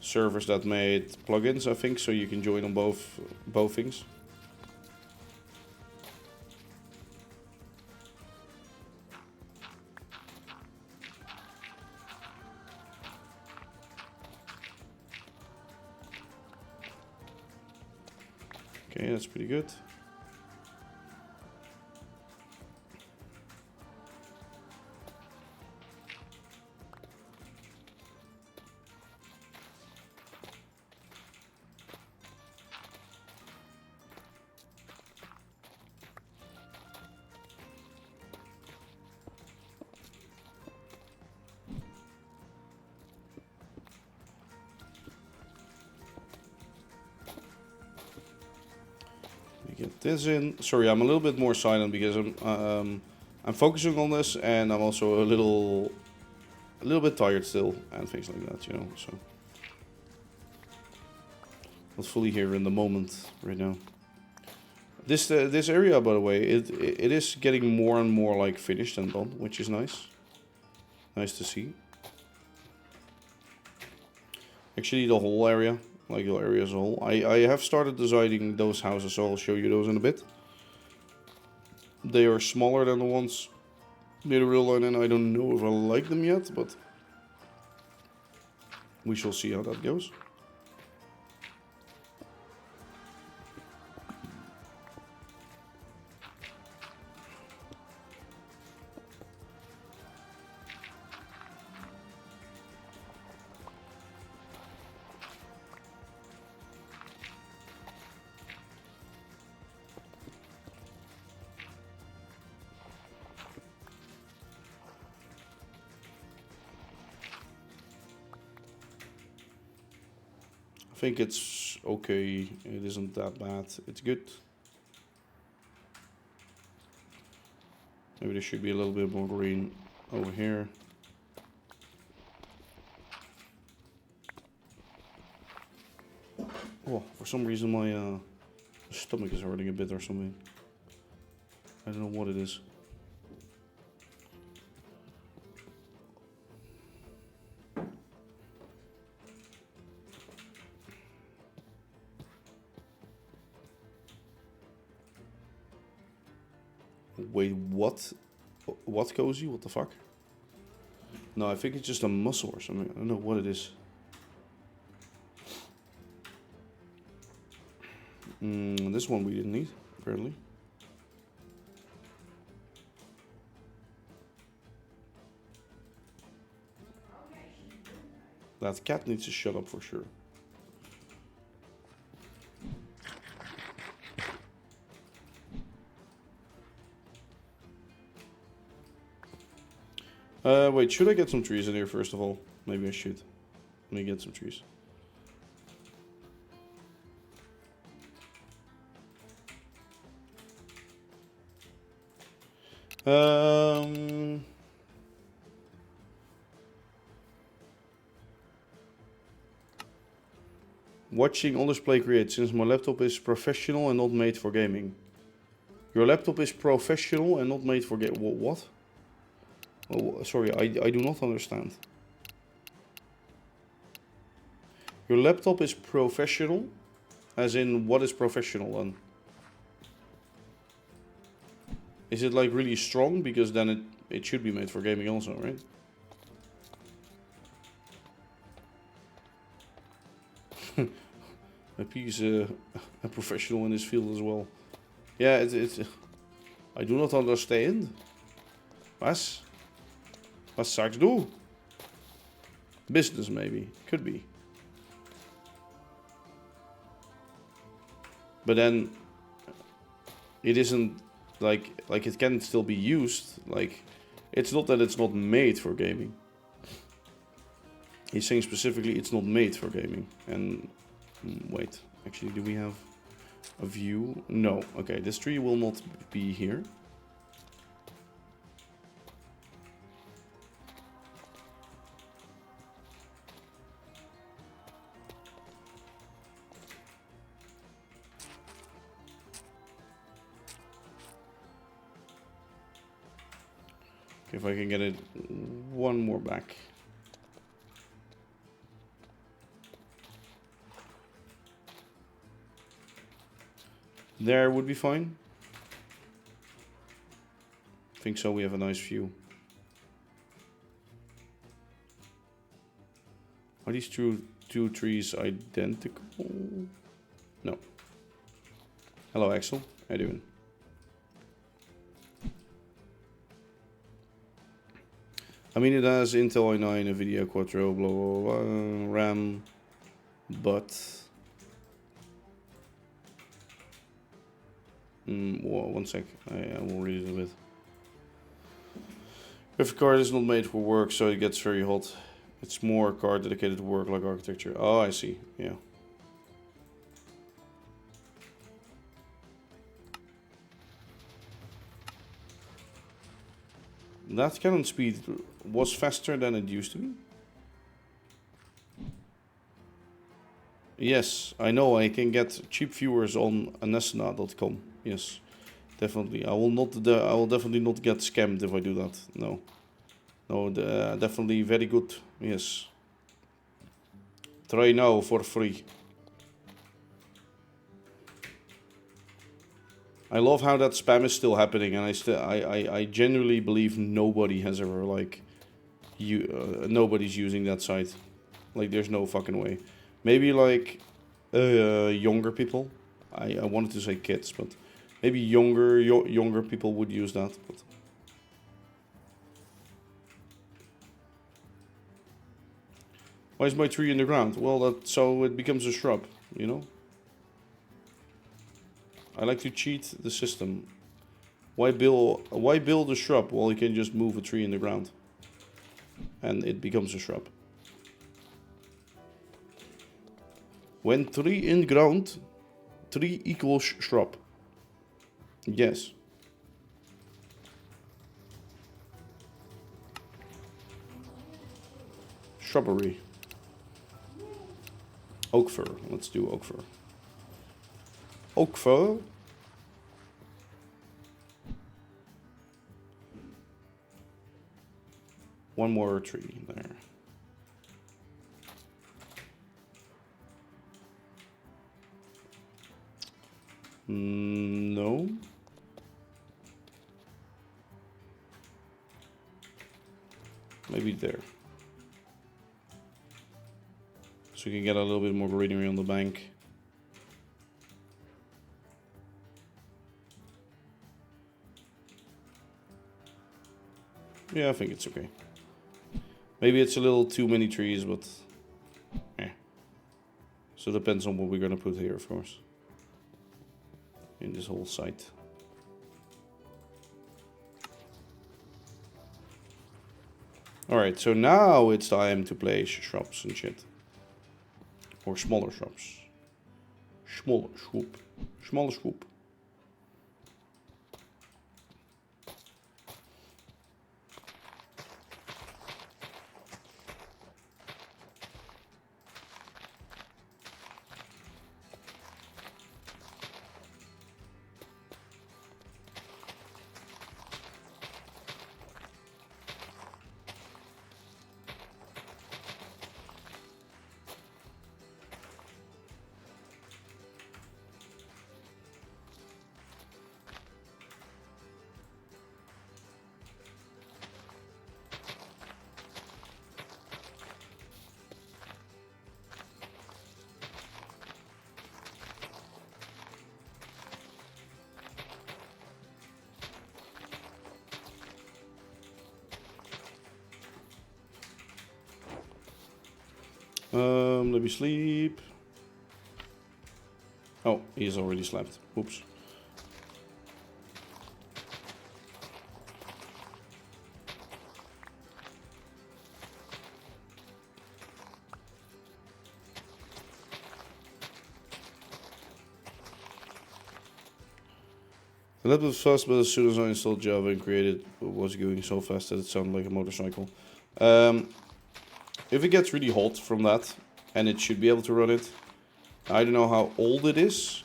servers that made plugins, I think, so you can join on both things. Okay, that's pretty good. Get this in. Sorry, I'm a little bit more silent because I'm focusing on this, and I'm also a little bit tired still, and things like that, you know. So not fully here in the moment right now. This area, by the way, it is getting more and more like finished and done, which is nice. Nice to see. Actually, the whole area. Like the area as a whole. I have started designing those houses, so I'll show you those in a bit. They are smaller than the ones near the real line, and I don't know if I like them yet, but we shall see how that goes. I think it's okay. It isn't that bad. It's good. Maybe there should be a little bit more green over here. Oh, for some reason my stomach is hurting a bit or something. I don't know what it is. Wait, what? What, Cozy? What the fuck? No, I think it's just a muscle or something. I don't know what it is. This one we didn't need, apparently. That cat needs to shut up for sure. Wait, should I get some trees in here first of all? Maybe I should. Let me get some trees. Watching on display create since my laptop is professional and not made for gaming. Your laptop is professional and not made for gaming. What? Oh, sorry, I do not understand. Your laptop is professional? As in, what is professional then? Is it like really strong? Because then it should be made for gaming also, right? He's a professional in his field as well. Yeah, it's I do not understand. What? Wat zou ik doen? Business maybe. Could be. but then it isn't like it can still be used. Like, it's not that it's not made for gaming. He's saying specifically it's not made for gaming. And wait, actually, do we have a view? No. Okay, this tree will not be here. Okay, if I can get it one more back. There would be fine. I think so, we have a nice view. Are these two trees identical? No. Hello, Axel. How you doing? I mean, it has Intel i9, NVIDIA Quattro, blah, blah, blah, RAM, but... well, one sec, I will read it a bit. Graphic card is not made for work, so it gets very hot. It's more a card dedicated to work, like architecture. Oh, I see, yeah. That cannon speed was faster than it used to be. Yes, I know, I can get cheap viewers on anesna.com. Yes, definitely. I will definitely not get scammed if I do that. No. No, definitely very good. Yes. Try now for free. I love how that spam is still happening, and I genuinely believe nobody has ever like nobody's using that site. Like, there's no fucking way. Maybe like younger people. I wanted to say kids, but maybe younger people would use that. But why is my tree in the ground? Well, that so it becomes a shrub, you know. I like to cheat the system. Why build a shrub? Well, you can just move a tree in the ground, and it becomes a shrub. When tree in ground, tree equals shrub. Yes. Shrubbery. Oak fir. Let's do oak fir. Oak fir. One more tree there. No. Maybe there. So we can get a little bit more greenery on the bank. Yeah, I think it's okay. Maybe it's a little too many trees, but yeah. So it depends on what we're gonna put here, of course. In this whole site. Alright, so now it's time to place shrubs and shit. Or smaller shrubs. Smaller swoop. Smaller swoop. Let me sleep. Oh, he's already slept. Oops. The laptop was fast, but as soon as I installed Java and created, it was going so fast that it sounded like a motorcycle. If it gets really hot from that, and it should be able to run it, I don't know how old it is,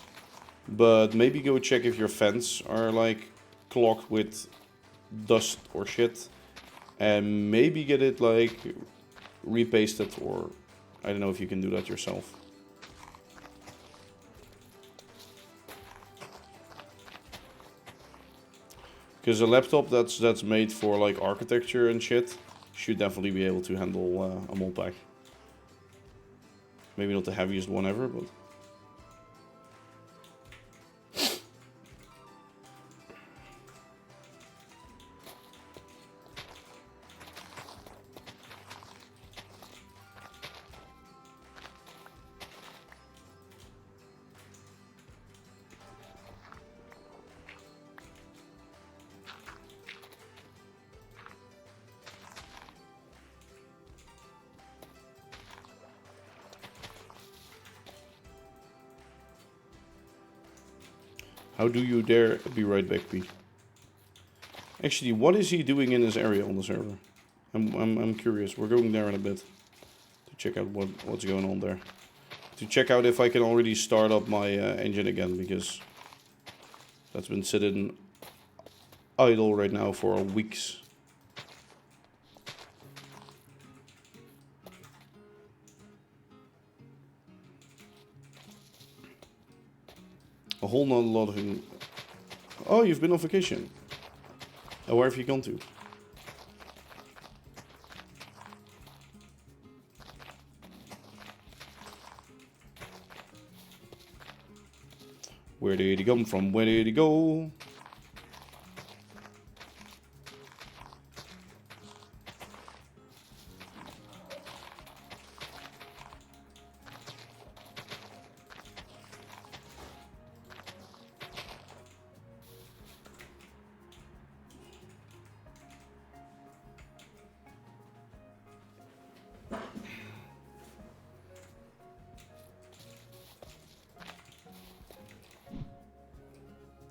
but maybe go check if your fans are like clogged with dust or shit, and maybe get it like repasted, or I don't know if you can do that yourself. Because a laptop that's made for like architecture and shit should definitely be able to handle a mod pack. Maybe not the heaviest one ever, but... How do you dare be right back, Pete? Actually, what is he doing in this area on the server? I'm curious. We're going there in a bit to check out what's going on there. To check out if I can already start up my engine again, because that's been sitting idle right now for weeks. A whole nother lot of him. Oh, you've been on vacation. Oh, where have you gone to? Where did he come from? Where did he go?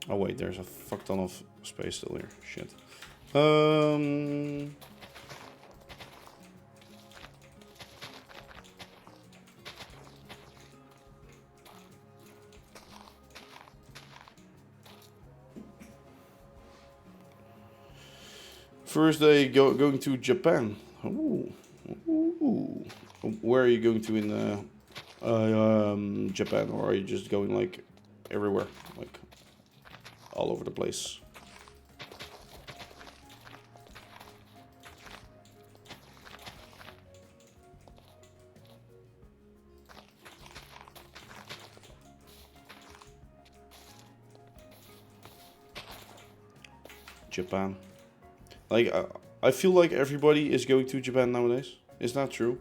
Oh wait, there's a fuck ton of space still here. Shit. First day going to Japan. Ooh. Ooh. Where are you going to in Japan, or are you just going like everywhere, like all over the place? Japan. Like, I feel like everybody is going to Japan nowadays. Is that true?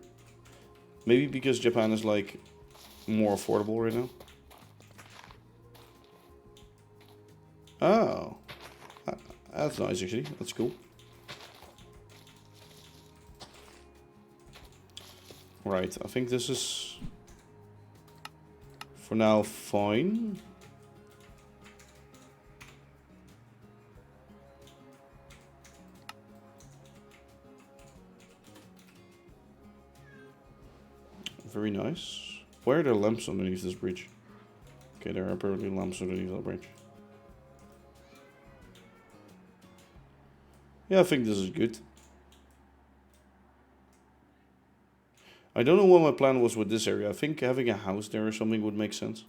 Maybe because Japan is like more affordable right now. Oh, that's nice actually. That's cool. Right, I think this is for now fine. Very nice. Why are there lamps underneath this bridge? Okay, there are apparently lamps underneath that bridge. Yeah, I think this is good. I don't know what my plan was with this area. I think having a house there or something would make sense.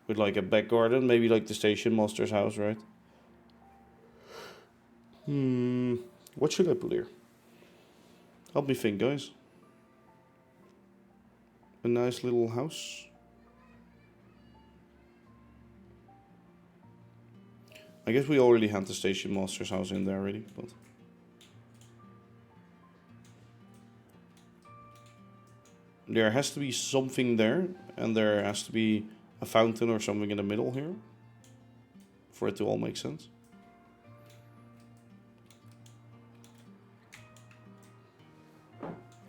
With like a back garden, maybe like the station master's house, right? What should I put here? Help me think, guys. A nice little house. I guess we already had the station master's house in there already, but... There has to be something there, and there has to be a fountain or something in the middle here for it to all make sense.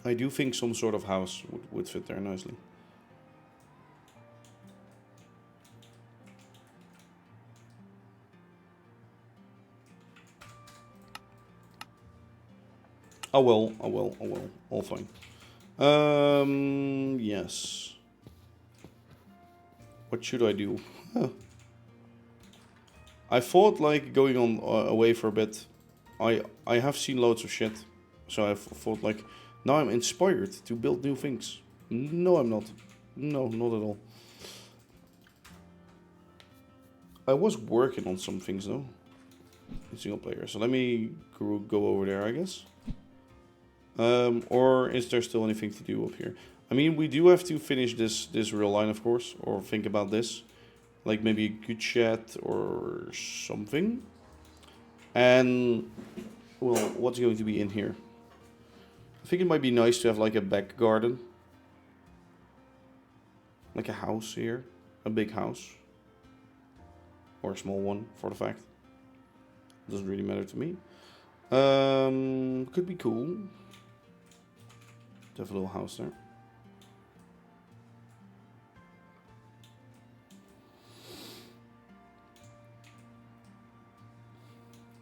I do think some sort of house would fit there nicely. Oh well, oh well, oh well, all fine. Yes. What should I do? Huh. I thought like going on away for a bit. I have seen loads of shit, so I thought like now I'm inspired to build new things. No, I'm not. No, not at all. I was working on some things though, in single player. So let me go over there, I guess. Or is there still anything to do up here? I mean, we do have to finish this rail line, of course, or think about this. Like maybe a good shed or something. And, well, what's going to be in here? I think it might be nice to have like a back garden. Like a house here. A big house. Or a small one, for the fact. Doesn't really matter to me. Could be cool. Have a little house there.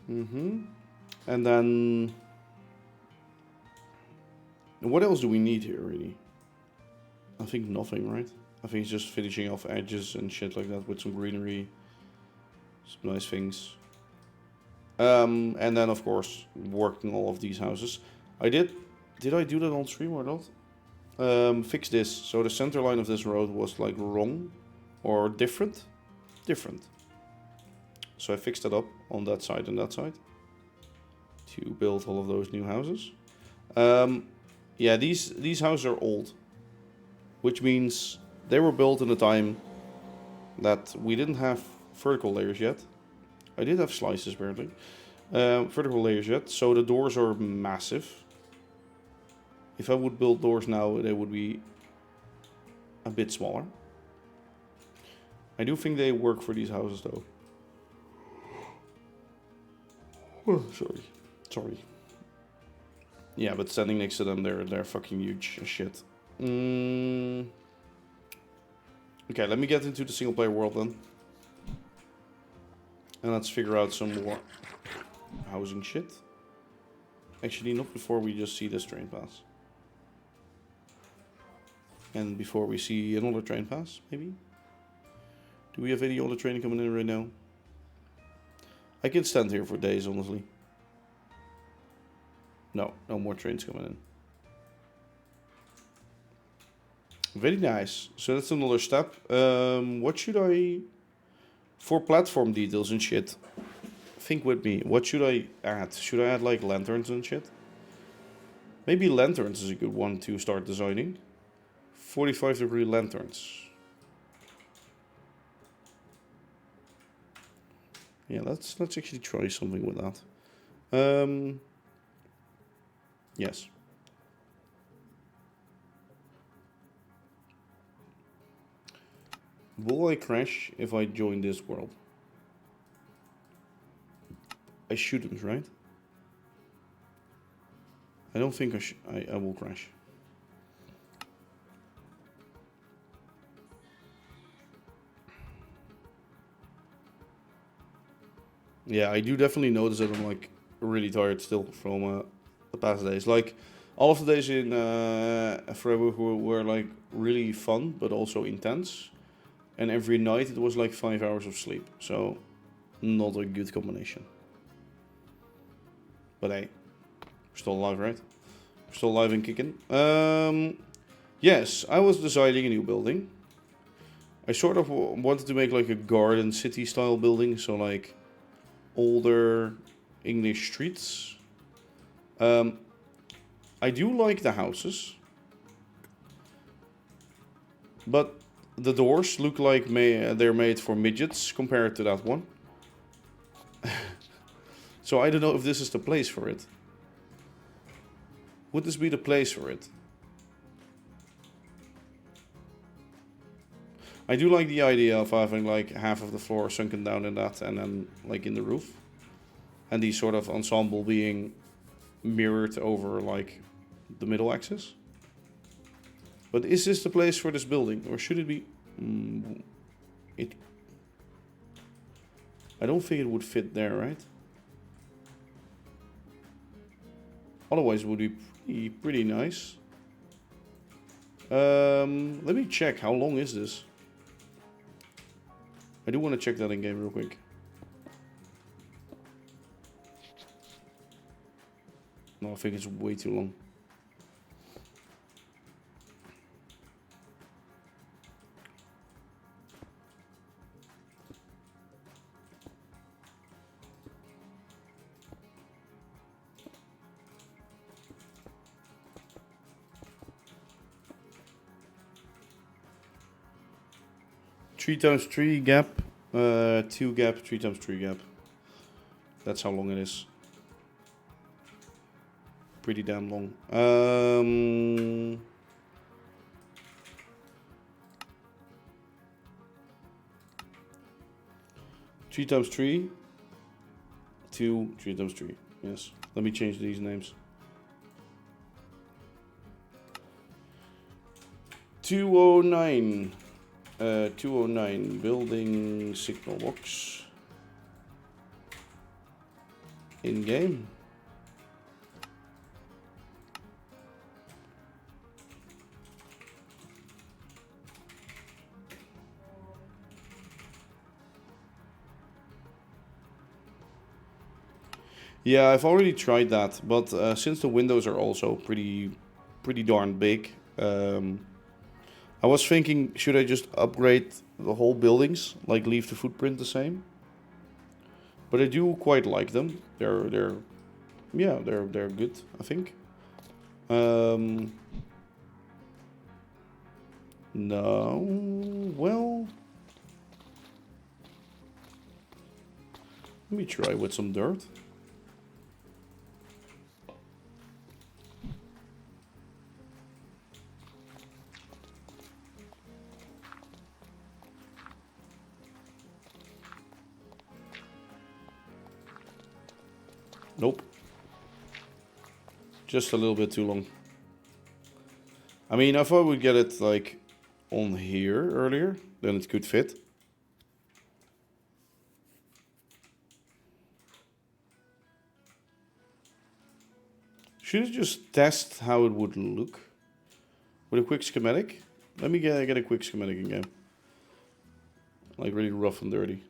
And then what else do we need here really? I think nothing, right? I think it's just finishing off edges and shit like that with some greenery. Some nice things. And then of course working all of these houses. Did I do that on stream or not? Fix this. So the center line of this road was like wrong or different. So I fixed it up on that side and that side to build all of those new houses. Yeah, these houses are old, which means they were built in a time that we didn't have vertical layers yet. I did have slices apparently. Vertical layers yet, so the doors are massive. If I would build doors now, they would be a bit smaller. I do think they work for these houses though. Oh, sorry. Yeah, but standing next to them, they're fucking huge as shit. Okay, let me get into the single player world then. And let's figure out some more housing shit. Actually, not before we just see this train pass. And before we see another train pass, maybe? Do we have any other train coming in right now? I can stand here for days, honestly. No more trains coming in. Very nice. So that's another step. What should I... For platform details and shit, think with me. What should I add? Should I add like lanterns and shit? Maybe lanterns is a good one to start designing. 45-degree lanterns. Yeah, let's actually try something with that. Yes. Will I crash if I join this world? I shouldn't, right? I don't think I will crash. Yeah, I do definitely notice that I'm like really tired still from the past days. Like all of the days in Freiburg were like really fun, but also intense. And every night it was like 5 hours of sleep. So not a good combination. But hey, we're still alive, right? We're still alive and kicking. Yes, I was designing a new building. I sort of wanted to make like a garden city style building. So like older English streets. I do like the houses. But the doors look like they're made for midgets compared to that one. So I don't know if this is the place for it. Would this be the place for it? I do like the idea of having like half of the floor sunken down in that and then like in the roof. And the sort of ensemble being mirrored over like the middle axis. But is this the place for this building? Or should it be... I don't think it would fit there, right? Otherwise it would be pretty nice. Let me check. How long is this? I do want to check that in game real quick. No, I think it's way too long. Three times 3 gap, 2 gap, 3 times 3 gap. That's how long it is. Pretty damn long. 3 times 3, 2, 3 times 3. Yes. Let me change these names. 209. 209 building signal box in game. Yeah, I've already tried that, but since the windows are also pretty darn big, I was thinking, should I just upgrade the whole buildings, like leave the footprint the same? But I do quite like them. They're good, I think. No, well, let me try with some dirt. Nope. Just a little bit too long. I mean, if I would get it like on here earlier, then it could fit. Should I just test how it would look with a quick schematic? Let me get a quick schematic again. Like really rough and dirty.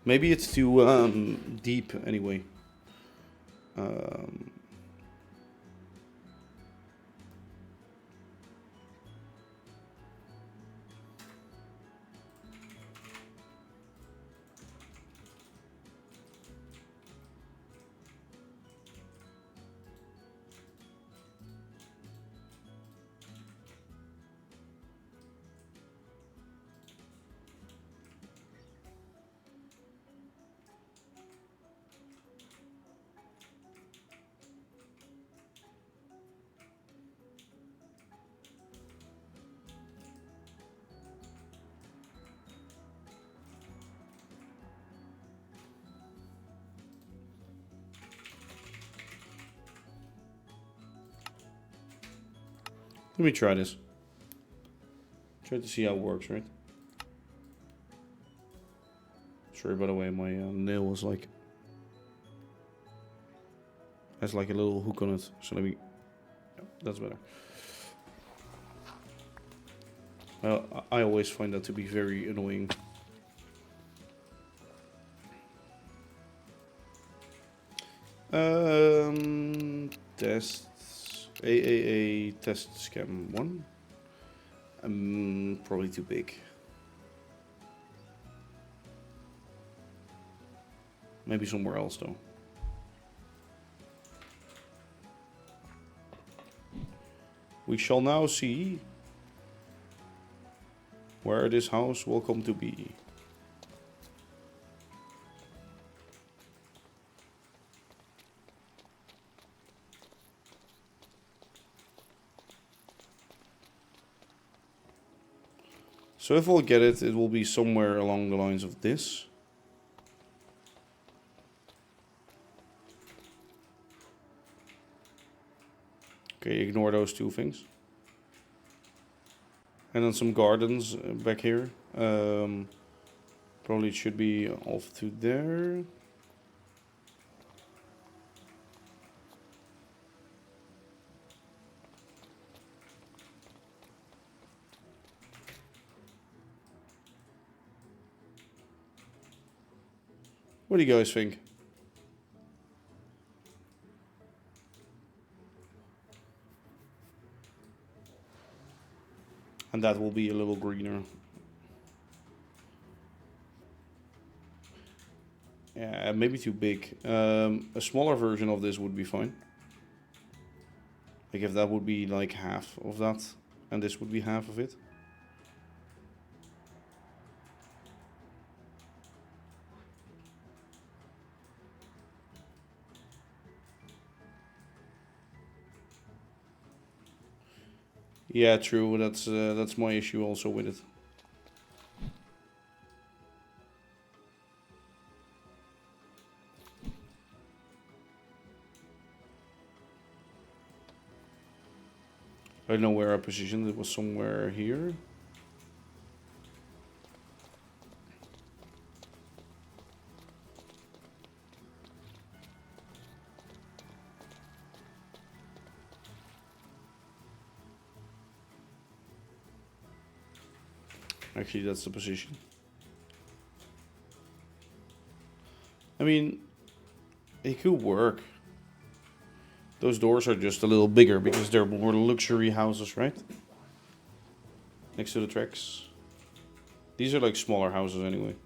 Maybe it's too deep anyway. Let me try this. Try to see how it works, right? Sorry, by the way, my nail was like... has like a little hook on it. So let me... yeah, that's better. I always find that to be very annoying. Tests. AAA test scam 1. Probably too big. Maybe somewhere else though. We shall now see where this house will come to be. So if we'll get it, it will be somewhere along the lines of this. Okay, ignore those two things. And then some gardens back here. Probably it should be off to there. What do you guys think? And that will be a little greener. Yeah, maybe too big. A smaller version of this would be fine. Like if that would be like half of that, and this would be half of it. Yeah, true. That's my issue also with it. I don't know where I positioned it. Was somewhere here. Actually, that's the position. I mean, it could work. Those doors are just a little bigger because they're more luxury houses, right? Next to the tracks. These are like smaller houses anyway.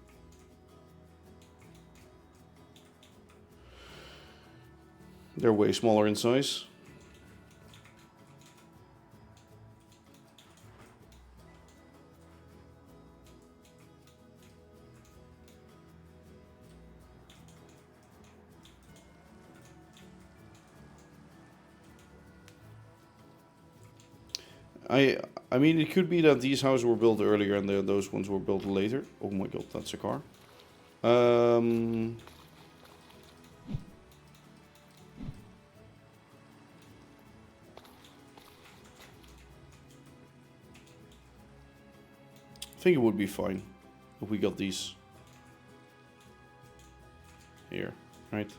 They're way smaller in size. I mean, it could be that these houses were built earlier and those ones were built later. Oh my god, that's a car. I think it would be fine if we got these here, right?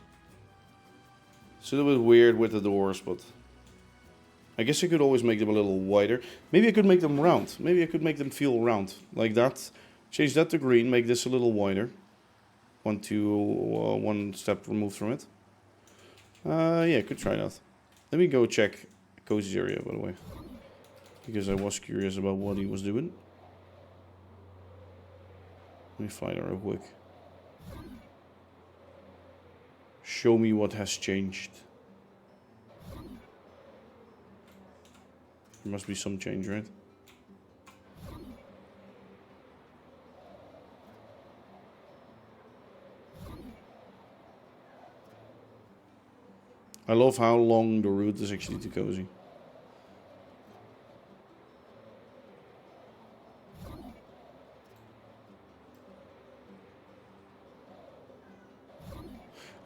It's a little bit weird with the doors, but I guess I could always make them a little wider. Maybe I could make them round. Maybe I could make them feel round like that. Change that to green, make this a little wider. One step removed from it. Yeah, I could try that. Let me go check Cozy's area, by the way, because I was curious about what he was doing. Let me find it real quick. Show me what has changed. There must be some change, right? I love how long the route is actually to Cozy.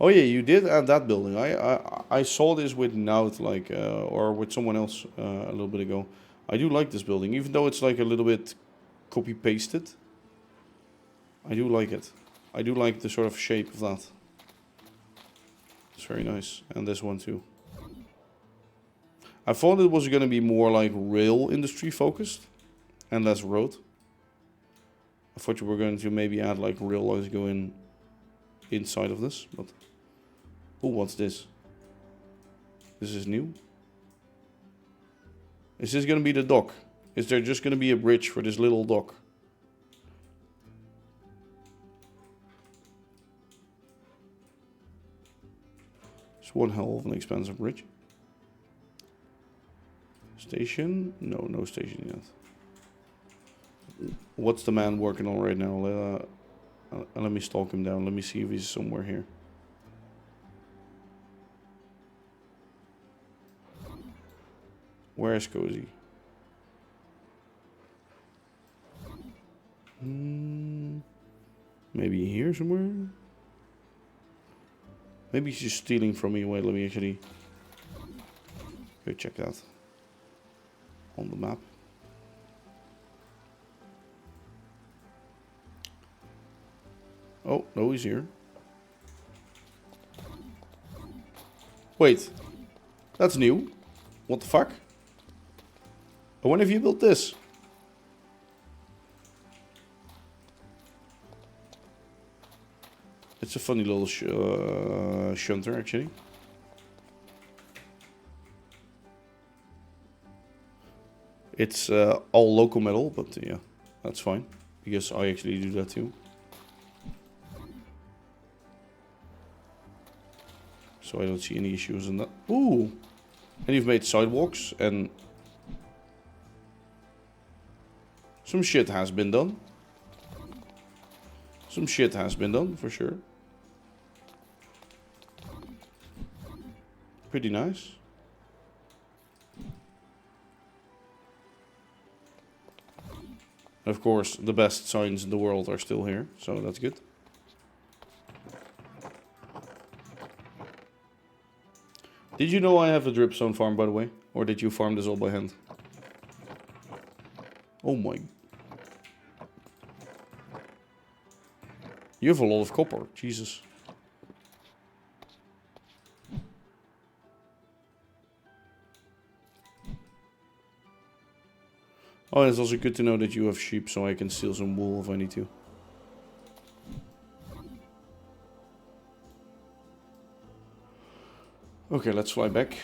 Oh yeah, you did add that building. I saw this with Nout, like or with someone else a little bit ago. I do like this building, even though it's like a little bit copy pasted. I do like it. I do like the sort of shape of that. It's very nice, and this one too. I thought it was gonna be more like rail industry focused and less road. I thought you were going to maybe add like rail lines going inside of this, but oh, what's this? This is new. Is this gonna be the dock? Is there just gonna be a bridge for this little dock? It's one hell of an expensive bridge. Station? No, no station yet. What's the man working on right now? Let me stalk him down. Let me see if he's somewhere here. Where is Cozy? Maybe here somewhere? Maybe he's just stealing from me. Wait, let me actually go check that on the map. Oh, no, he's here. Wait, that's new. What the fuck? When have you built this? It's a funny little shunter, actually. It's all local metal, but yeah, that's fine. Because I actually do that too. So I don't see any issues in that. Ooh! And you've made sidewalks and... some shit has been done. Some shit has been done, for sure. Pretty nice. Of course, the best signs in the world are still here, so that's good. Did you know I have a dripstone farm, by the way? Or did you farm this all by hand? Oh my... You have a lot of copper, Jesus. Oh, it's also good to know that you have sheep, so I can steal some wool if I need to. Okay, let's fly back.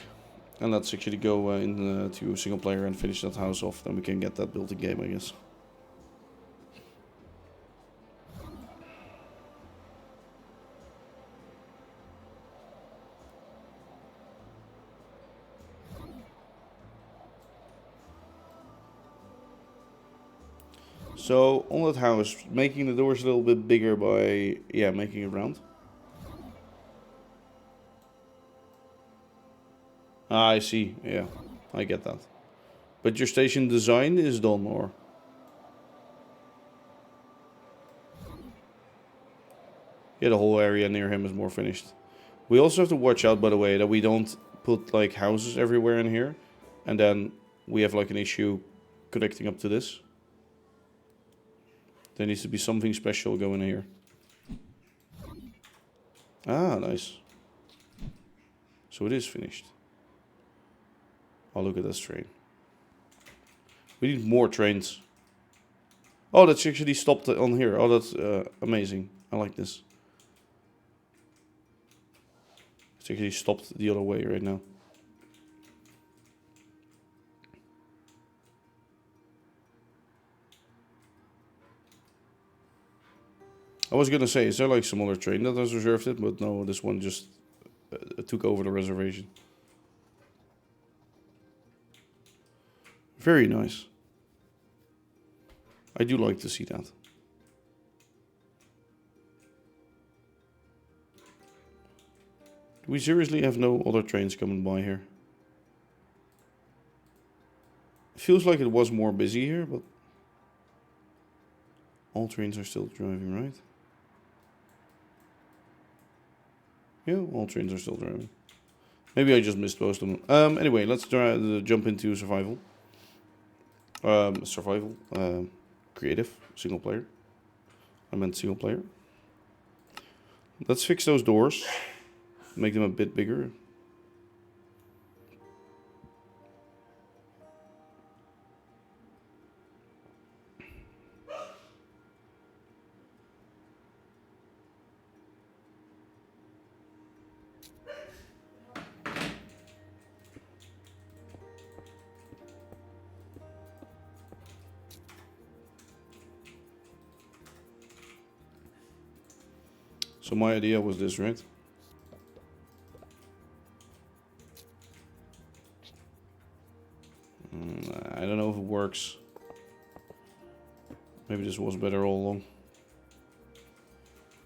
And let's actually go into single player and finish that house off. Then we can get that built in game, I guess. So, on that house, making the doors a little bit bigger by, yeah, making it round. Ah, I see, yeah, I get that. But your station design is done, or? Yeah, the whole area near him is more finished. We also have to watch out, by the way, that we don't put, like, houses everywhere in here. And then we have, like, an issue connecting up to this. There needs to be something special going here. Ah, nice. So it is finished. Oh, look at this train. We need more trains. Oh, that's actually stopped on here. Oh, that's amazing. I like this. It's actually stopped the other way right now. I was gonna say, is there like some other train that has reserved it? But no, this one just took over the reservation. Very nice. I do like to see that. Do we seriously have no other trains coming by here? It feels like it was more busy here, but... all trains are still driving, right? Yeah, all trains are still driving. Maybe I just missed most of them. Anyway, let's jump into survival. Creative, single player. I meant single player. Let's fix those doors. Make them a bit bigger. So my idea was this, right? I don't know if it works. Maybe this was better all along.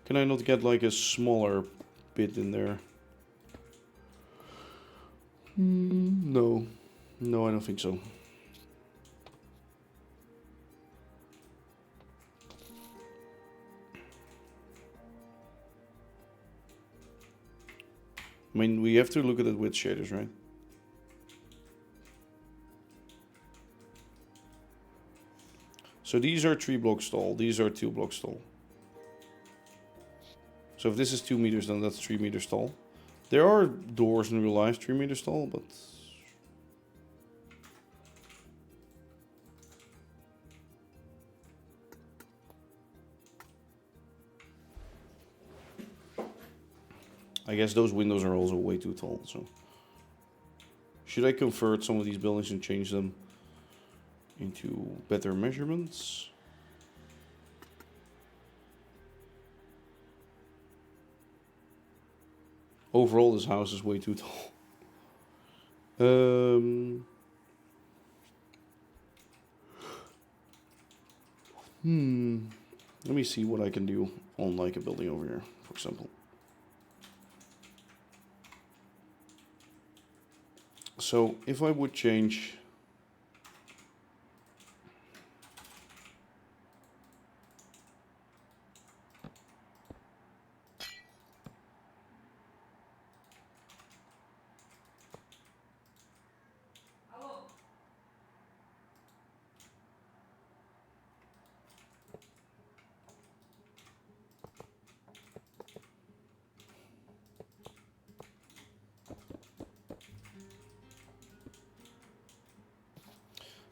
Can I not get like a smaller bit in there? No. No, I don't think so. I mean, we have to look at it with shaders, right? So these are 3 blocks tall, these are 2 blocks tall. So if this is 2 meters, then that's 3 meters tall. There are doors in real life 3 meters tall, but... I guess those windows are also way too tall, so... Should I convert some of these buildings and change them into better measurements? Overall, this house is way too tall. Let me see what I can do on like a building over here, for example. So if I would change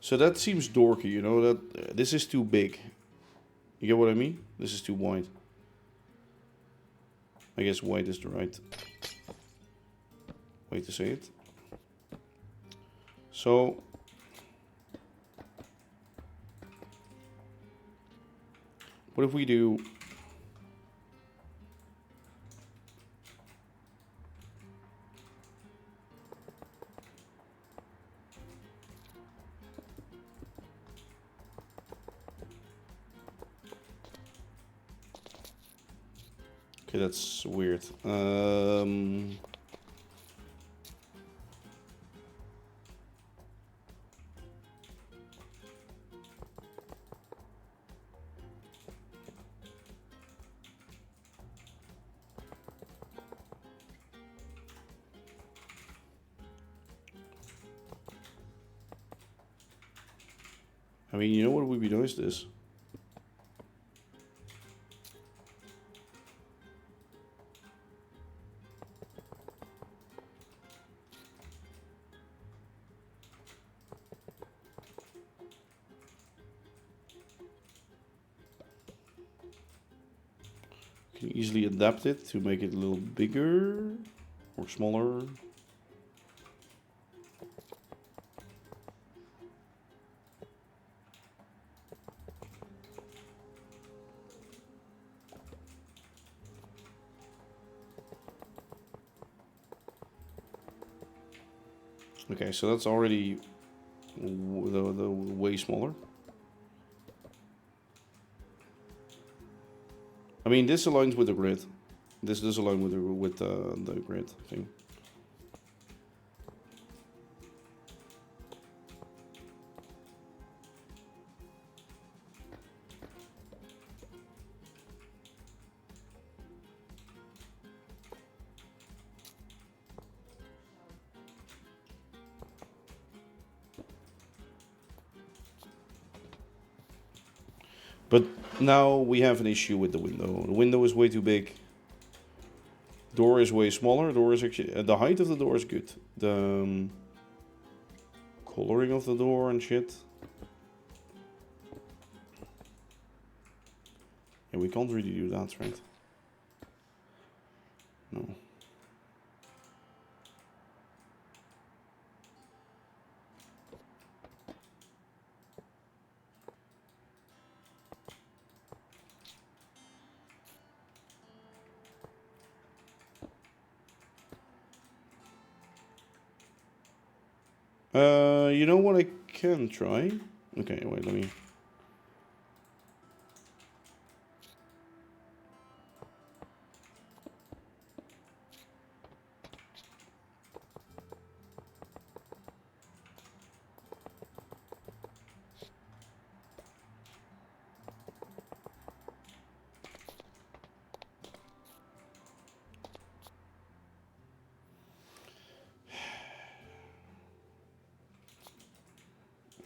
so that seems dorky, you know, that this is too big. You get what I mean? This is too wide. I guess wide is the right way to say it. So what if we do okay, that's weird. I mean, you know what would be nice? This. Can easily adapt it to make it a little bigger or smaller. Okay, so that's already the way smaller. I mean, this aligns with the grid. This does align with the grid thing. But now we have an issue with the window. The window is way too big. Door is way smaller. Door is actually the height of the door is good. The coloring of the door and shit. Yeah, we can't really do that, right? No. You know what I can try? Okay, wait, let me...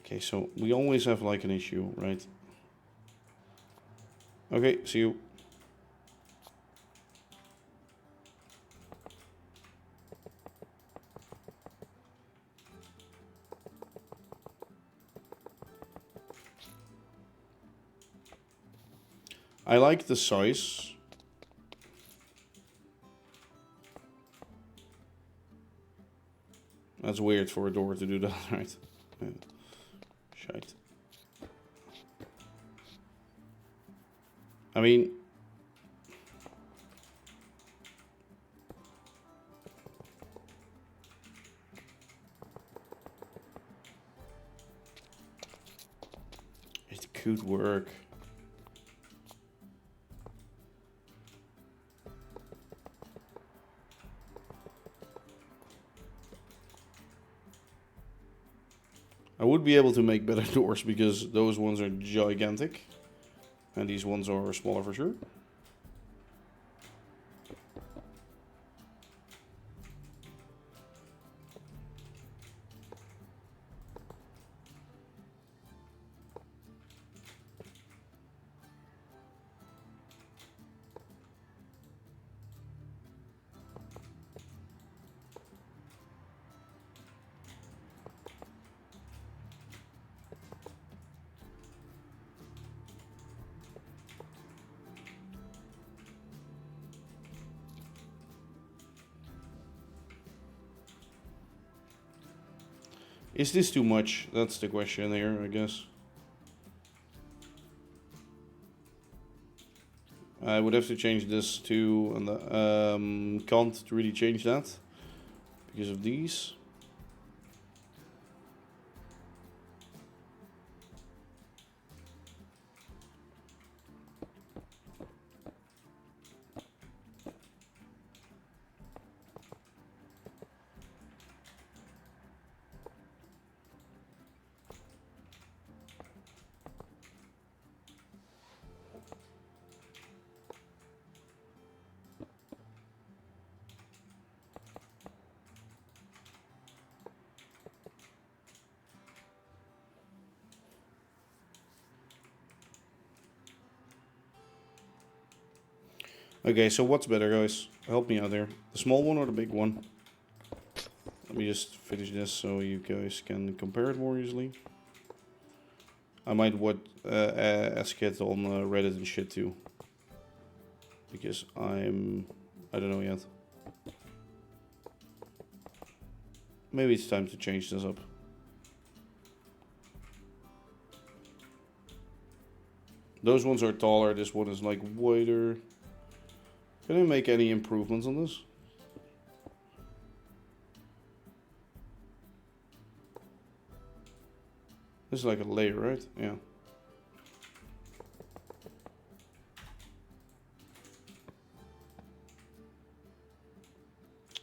Okay, so we always have like an issue, right? Okay, see you. I like the size. That's weird for a door to do that, right? Yeah. Shite. I mean... It could work. I would be able to make better doors because those ones are gigantic. And these ones are smaller for sure. Is this too much? That's the question here, I guess. I would have to change this to, and can't really change that because of these. Okay, so what's better, guys? Help me out there. The small one or the big one? Let me just finish this so you guys can compare it more easily. I might ask it on Reddit and shit too. Because I don't know yet. Maybe it's time to change this up. Those ones are taller, this one is like wider. Can I make any improvements on this? This is like a layer, right? Yeah.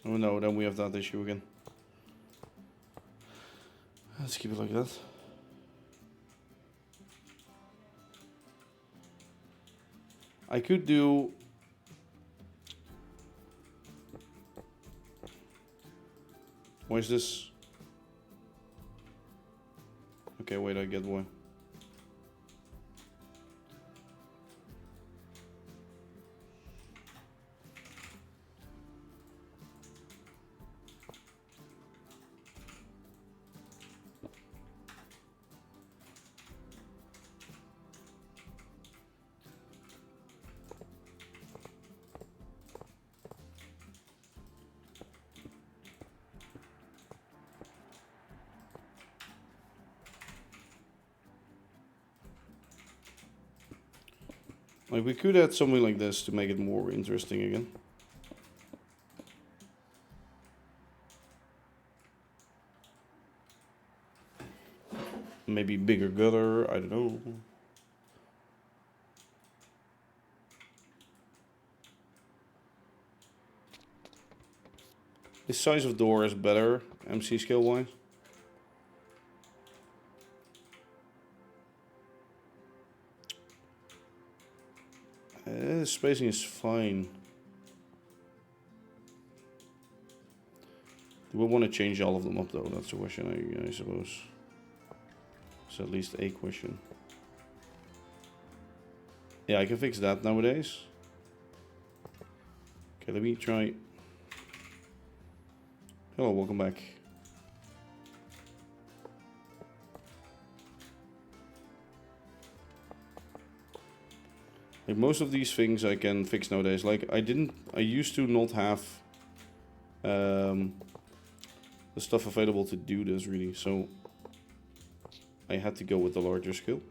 Oh no, then we have that issue again. Let's keep it like that. I could do... Why is this? Okay, wait, I get one. Like, we could add something like this to make it more interesting again. Maybe bigger gutter, I don't know. This size of door is better, MC scale wise. Spacing is fine. Do we want to change all of them up though? That's the question, I suppose. It's at least a question. Yeah, I can fix that nowadays. Okay, let me try. Hello, welcome back. Like most of these things I can fix nowadays. Like I used to not have the stuff available to do this really, so I had to go with the larger scale.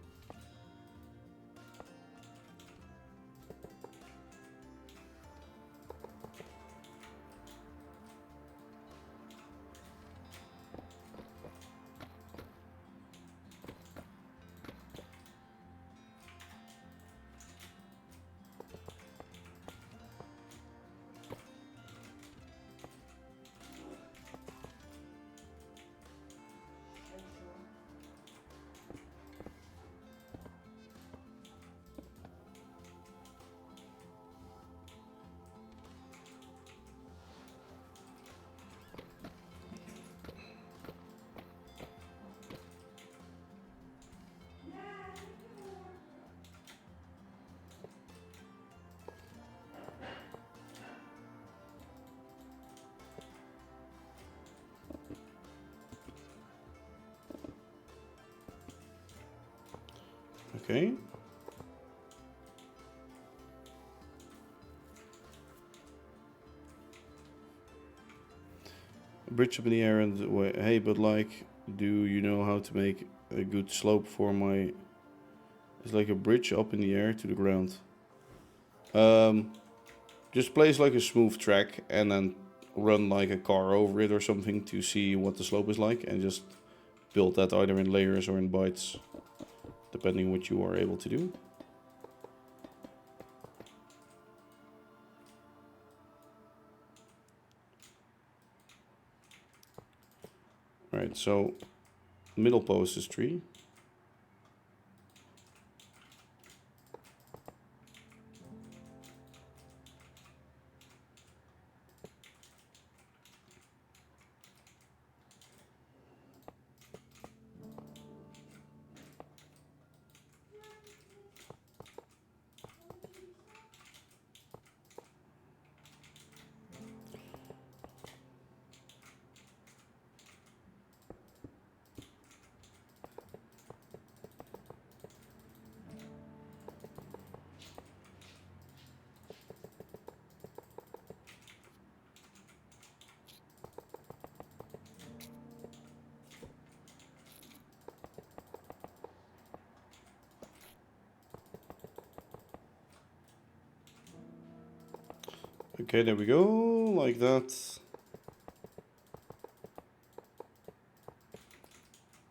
Okay. A bridge up in the air and hey, but like, do you know how to make a good slope for my? It's like a bridge up in the air to the ground. Just place like a smooth track and then run like a car over it or something to see what the slope is like, and just build that either in layers or in bytes, depending what you are able to do. Right, so middle post is 3. Okay, there we go, like that.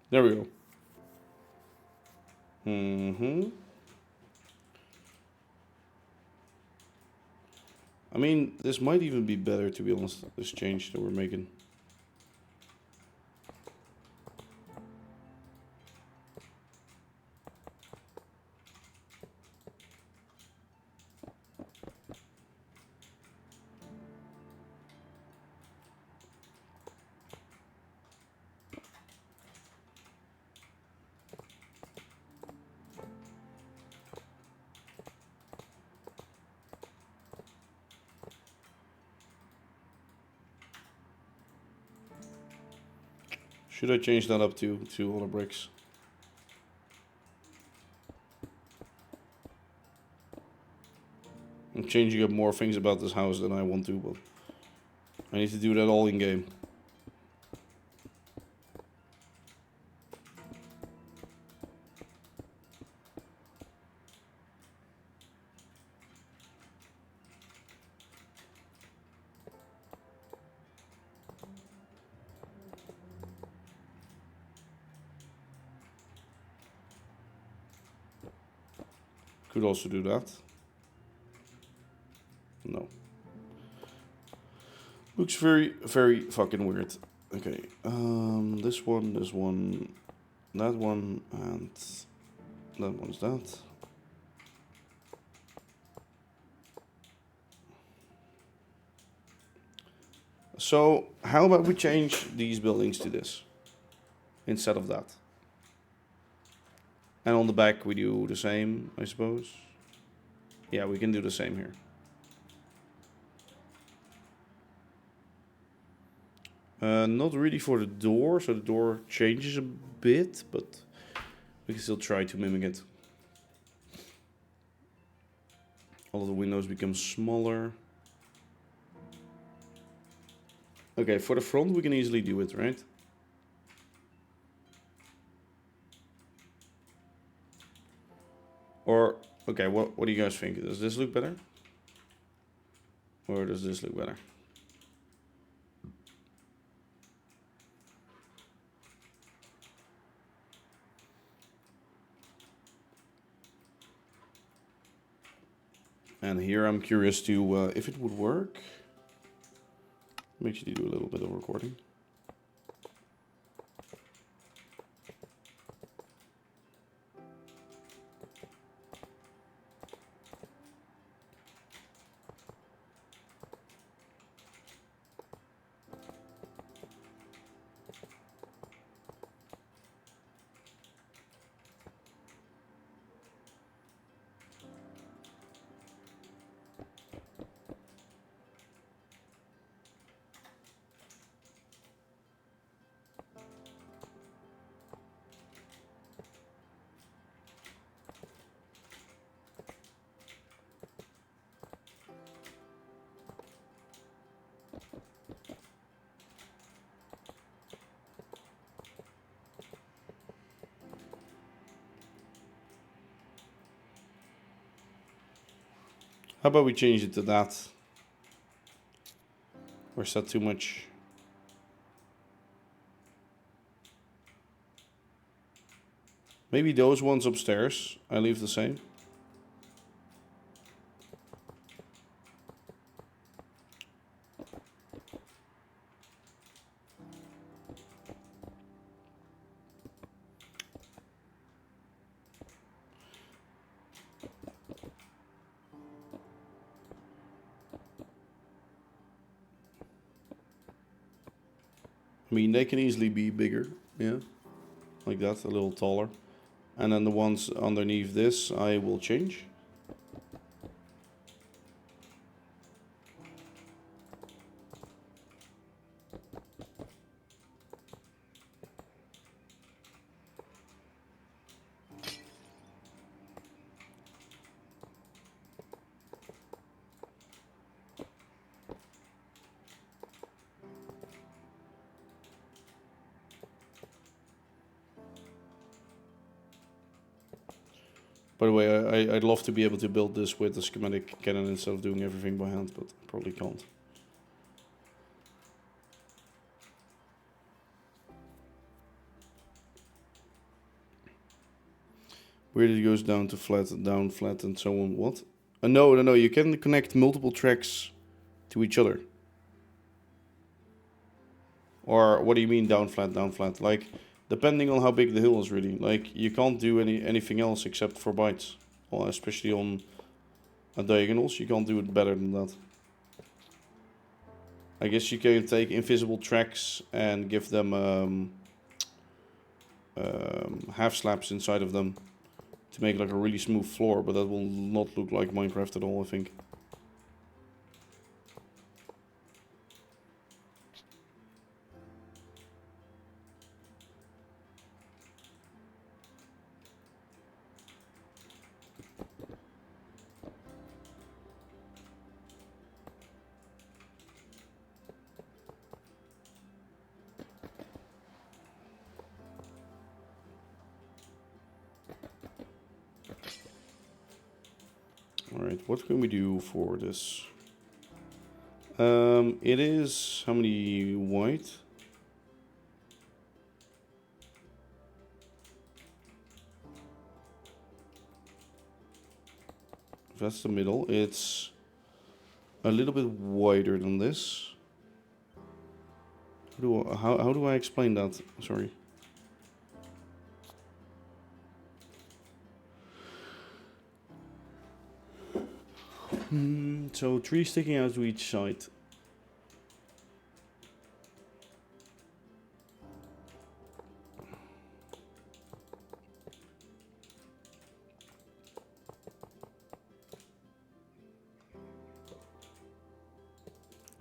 There we go. I mean, this might even be better, to be honest, this change that we're making. Should I change that up to 2 other bricks? I'm changing up more things about this house than I want to, but I need to do that all in game. Could also do that. No. Looks very, very fucking weird. Okay, this one, that one, and that one's that. So, how about we change these buildings to this instead of that? And on the back we do the same, I suppose. Yeah, we can do the same here. Not really for the door, so the door changes a bit, but we can still try to mimic it. All of the windows become smaller. Okay, for the front we can easily do it, right? Or, okay, what do you guys think? Does this look better? Or does this look better? And here I'm curious to if it would work. Make sure you do a little bit of recording. How about we change it to that? Or is that too much? Maybe those ones upstairs, I leave the same. I mean, they can easily be bigger, yeah, like that, a little taller. And then the ones underneath this, I will change. By the way, I'd love to be able to build this with a schematic cannon instead of doing everything by hand, but I probably can't. Weird it goes down to flat, down, flat, and so on. What? No. You can connect multiple tracks to each other. Or what do you mean down, flat, down, flat? Like, depending on how big the hill is, really. Like, you can't do anything else except for bytes. Well, especially on diagonals, you can't do it better than that. I guess you can take invisible tracks and give them half slabs inside of them to make like a really smooth floor, but that will not look like Minecraft at all, I think. Alright, what can we do for this? It is how many white? If that's the middle, it's a little bit wider than this. How do I explain that? Sorry. So 3 sticking out to each side.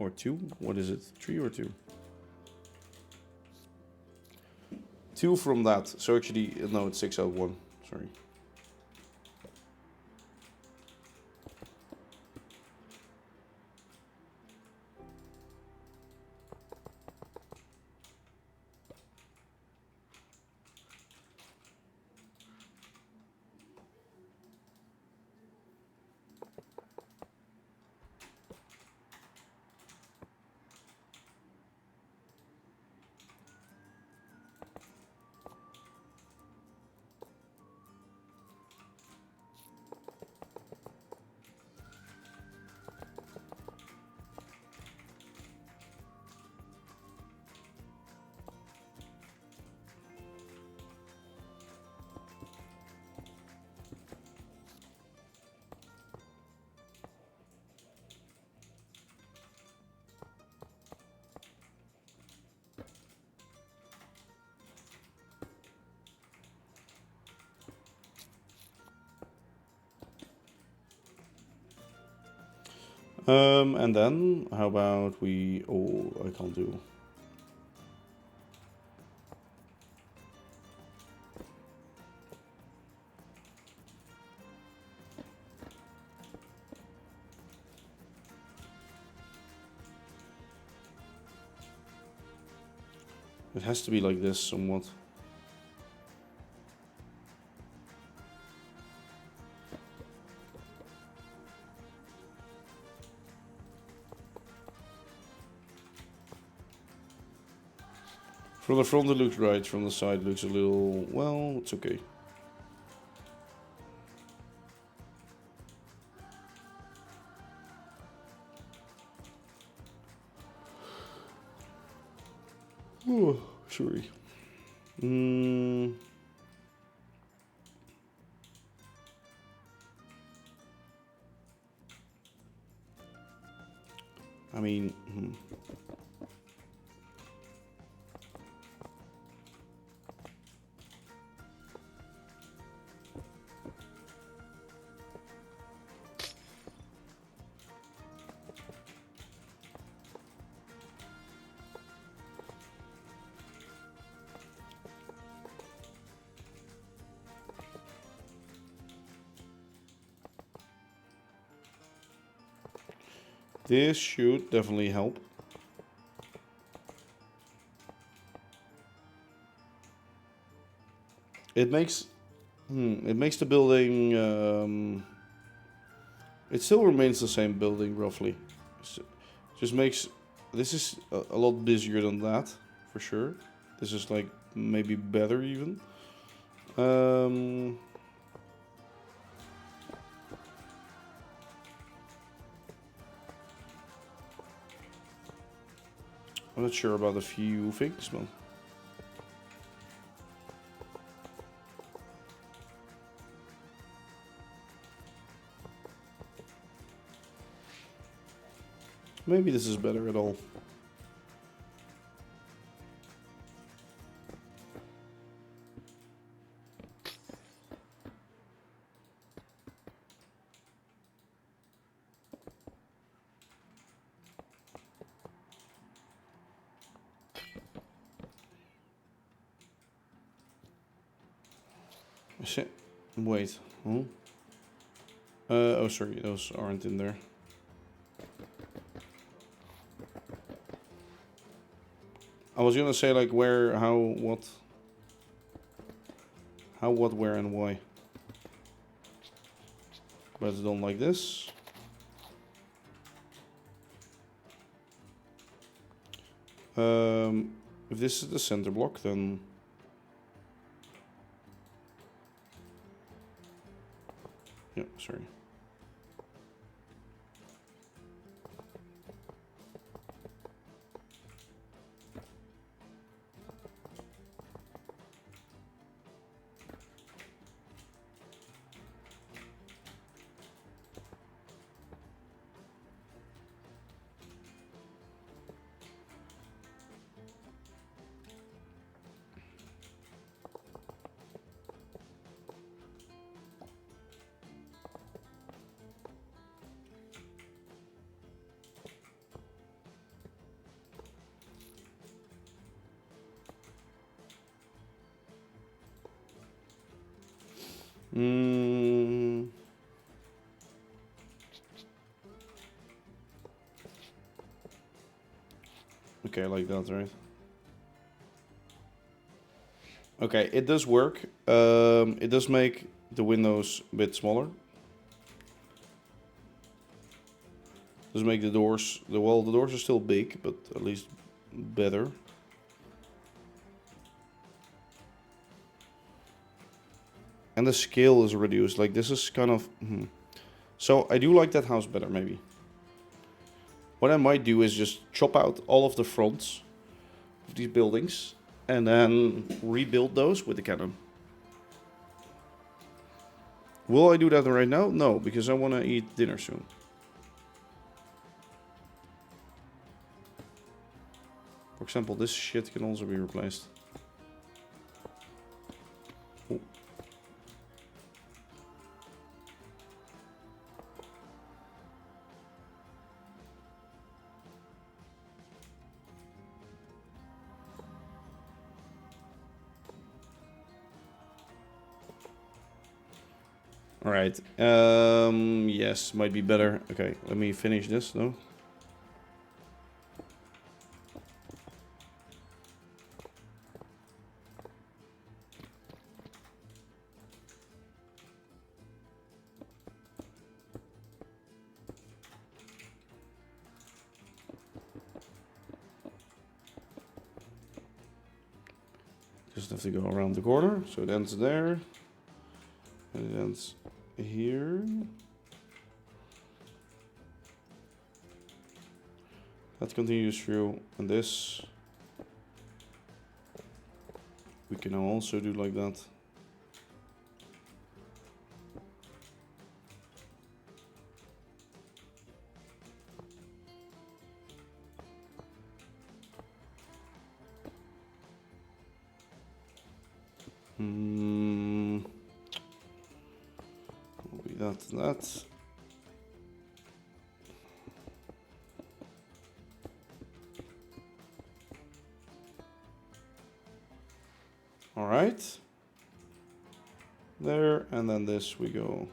Or 2? What is it? 3 or 2? 2 from that. So actually, no, it's 6 out of 1. Sorry. And then, how about we... Oh, I can't do. It has to be like this somewhat. From the front it looks right, from the side it looks a little... Well, it's okay. Oh, sorry. I mean... This should definitely help. It makes the building. It still remains the same building roughly. Just makes this is a lot busier than that for sure. This is like maybe better even. I'm not sure about a few things, but maybe this is better at all. Wait. Huh? Oh, sorry. Those aren't in there. I was gonna say like where, how, what, where, and why. But it's done like this. If this is the center block, then yeah, sorry. Okay, like that, right? Okay, it does work. It does make the windows a bit smaller. Does make the doors, the doors are still big, but at least better. And the scale is reduced. Like this is kind of... So I do like that house better, maybe. What I might do is just chop out all of the fronts of these buildings and then rebuild those with the cannon. Will I do that right now? No, because I want to eat dinner soon. For example, this shit can also be replaced. Oh. All right. Yes, might be better. Okay, let me finish this though. Just have to go around the corner, so it ends there. And it ends here. That continues through, and this we can also do like that. Will be that and that. All right. There, and then this we go.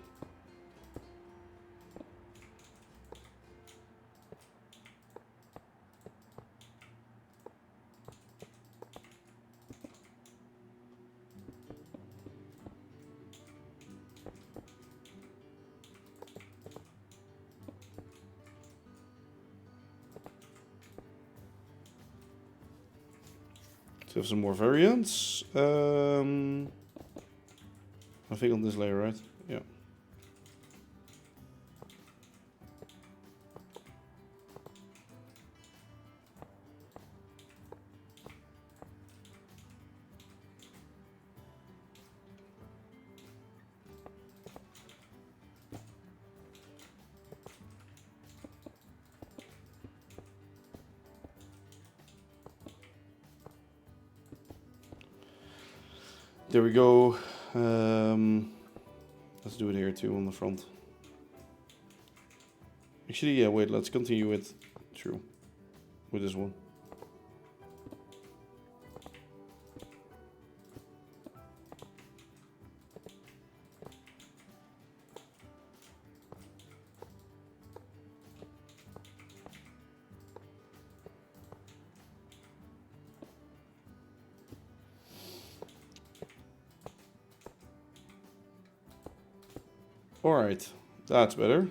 So have some more variants. I think on this layer, right? Yeah. There we go. Let's do it here too on the front. Actually, yeah, wait, let's continue it through with this one. Alright, that's better.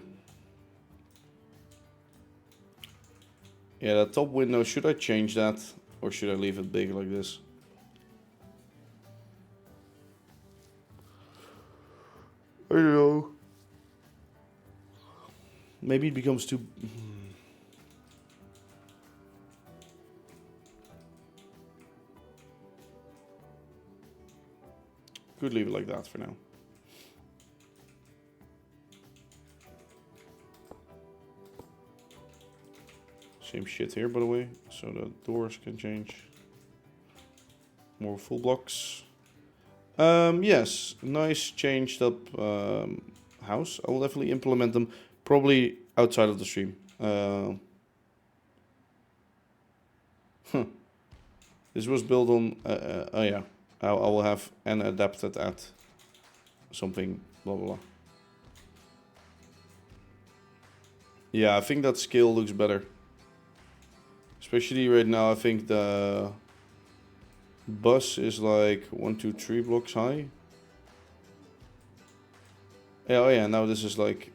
Yeah, that top window, should I change that? Or should I leave it big like this? I don't know. Maybe it becomes too... Could leave it like that for now. Same shit here, by the way, so the doors can change. More full blocks. Yes, nice changed up house. I will definitely implement them, probably outside of the stream. This was built on, oh yeah, I will have an adapted at something, blah, blah, blah. Yeah, I think that scale looks better. Especially right now, I think the bus is like 1, 2, 3 blocks high. Yeah, oh yeah, now this is like,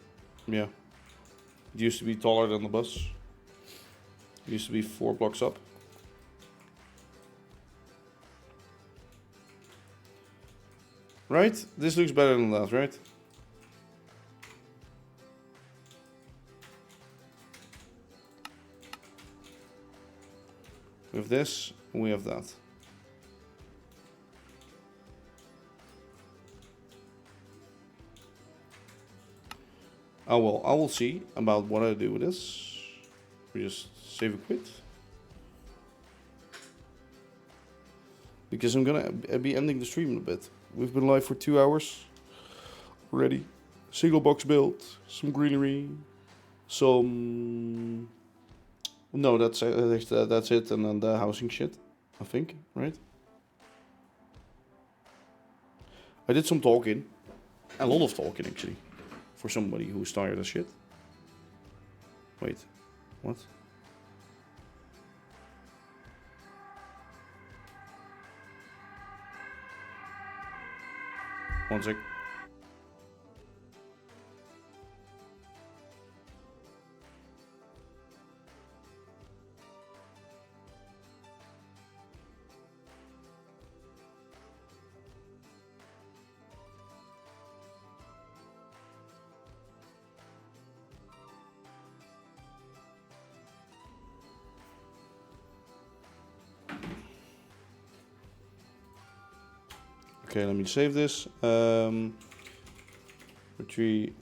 yeah. It used to be taller than the bus. It used to be 4 blocks up. Right? This looks better than that, right? With this, we have that. Oh well, I will see about what I do with this. We just save a quit. Because I'm gonna be ending the stream in a bit. We've been live for 2 hours already. Single box build, some greenery, some... No, that's it, and then the housing shit, I think, right? I did some talking, a lot of talking actually, for somebody who's tired of shit. Wait, what? One sec. Okay, let me save this. Retreat.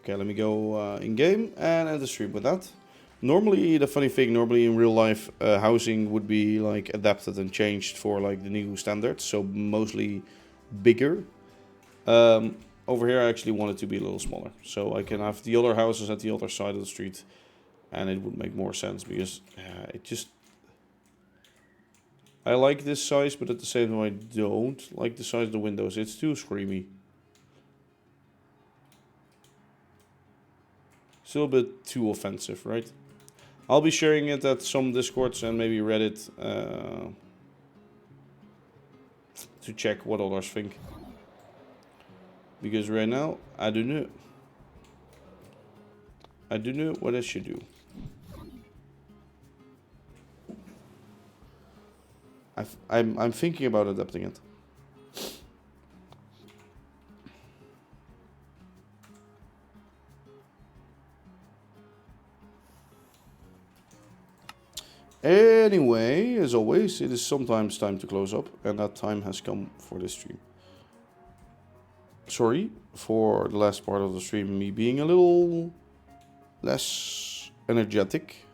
Okay, let me go in game and end the stream with that. Normally, the funny thing, normally in real life, housing would be like adapted and changed for like the new standards, so mostly bigger. Over here, I actually want it to be a little smaller, so I can have the other houses at the other side of the street, and it would make more sense because it just. I like this size, but at the same time, I don't like the size of the windows. It's too screamy. Still a bit too offensive, right? I'll be sharing it at some Discords and maybe Reddit to check what others think. Because right now, I don't know. I don't know what I should do. I'm thinking about adapting it. Anyway, as always, it is sometimes time to close up, and that time has come for this stream. Sorry for the last part of the stream, me being a little less energetic,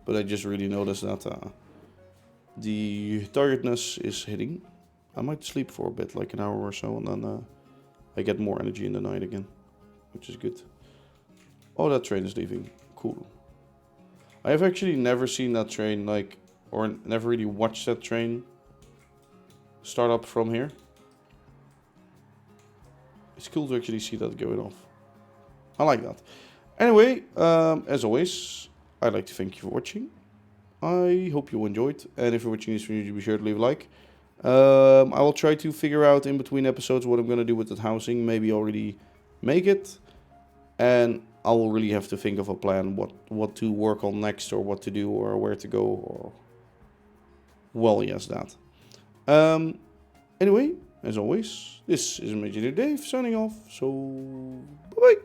but I just really noticed that the tiredness is hitting. I might sleep for a bit, like an hour or so, and then I get more energy in the night again, which is good. Oh, that train is leaving. Cool. I have actually never seen that train, like, or never really watched that train start up from here. It's cool to actually see that going off. I like that. Anyway, as always, I'd like to thank you for watching. I hope you enjoyed, and if you're watching this video, be sure to leave a like. I will try to figure out in between episodes what I'm going to do with that housing. Maybe already make it, and I will really have to think of a plan, what to work on next, or what to do, or where to go, or... Well, yes, that. Anyway, as always, this is ImagineerDave signing off, so bye-bye.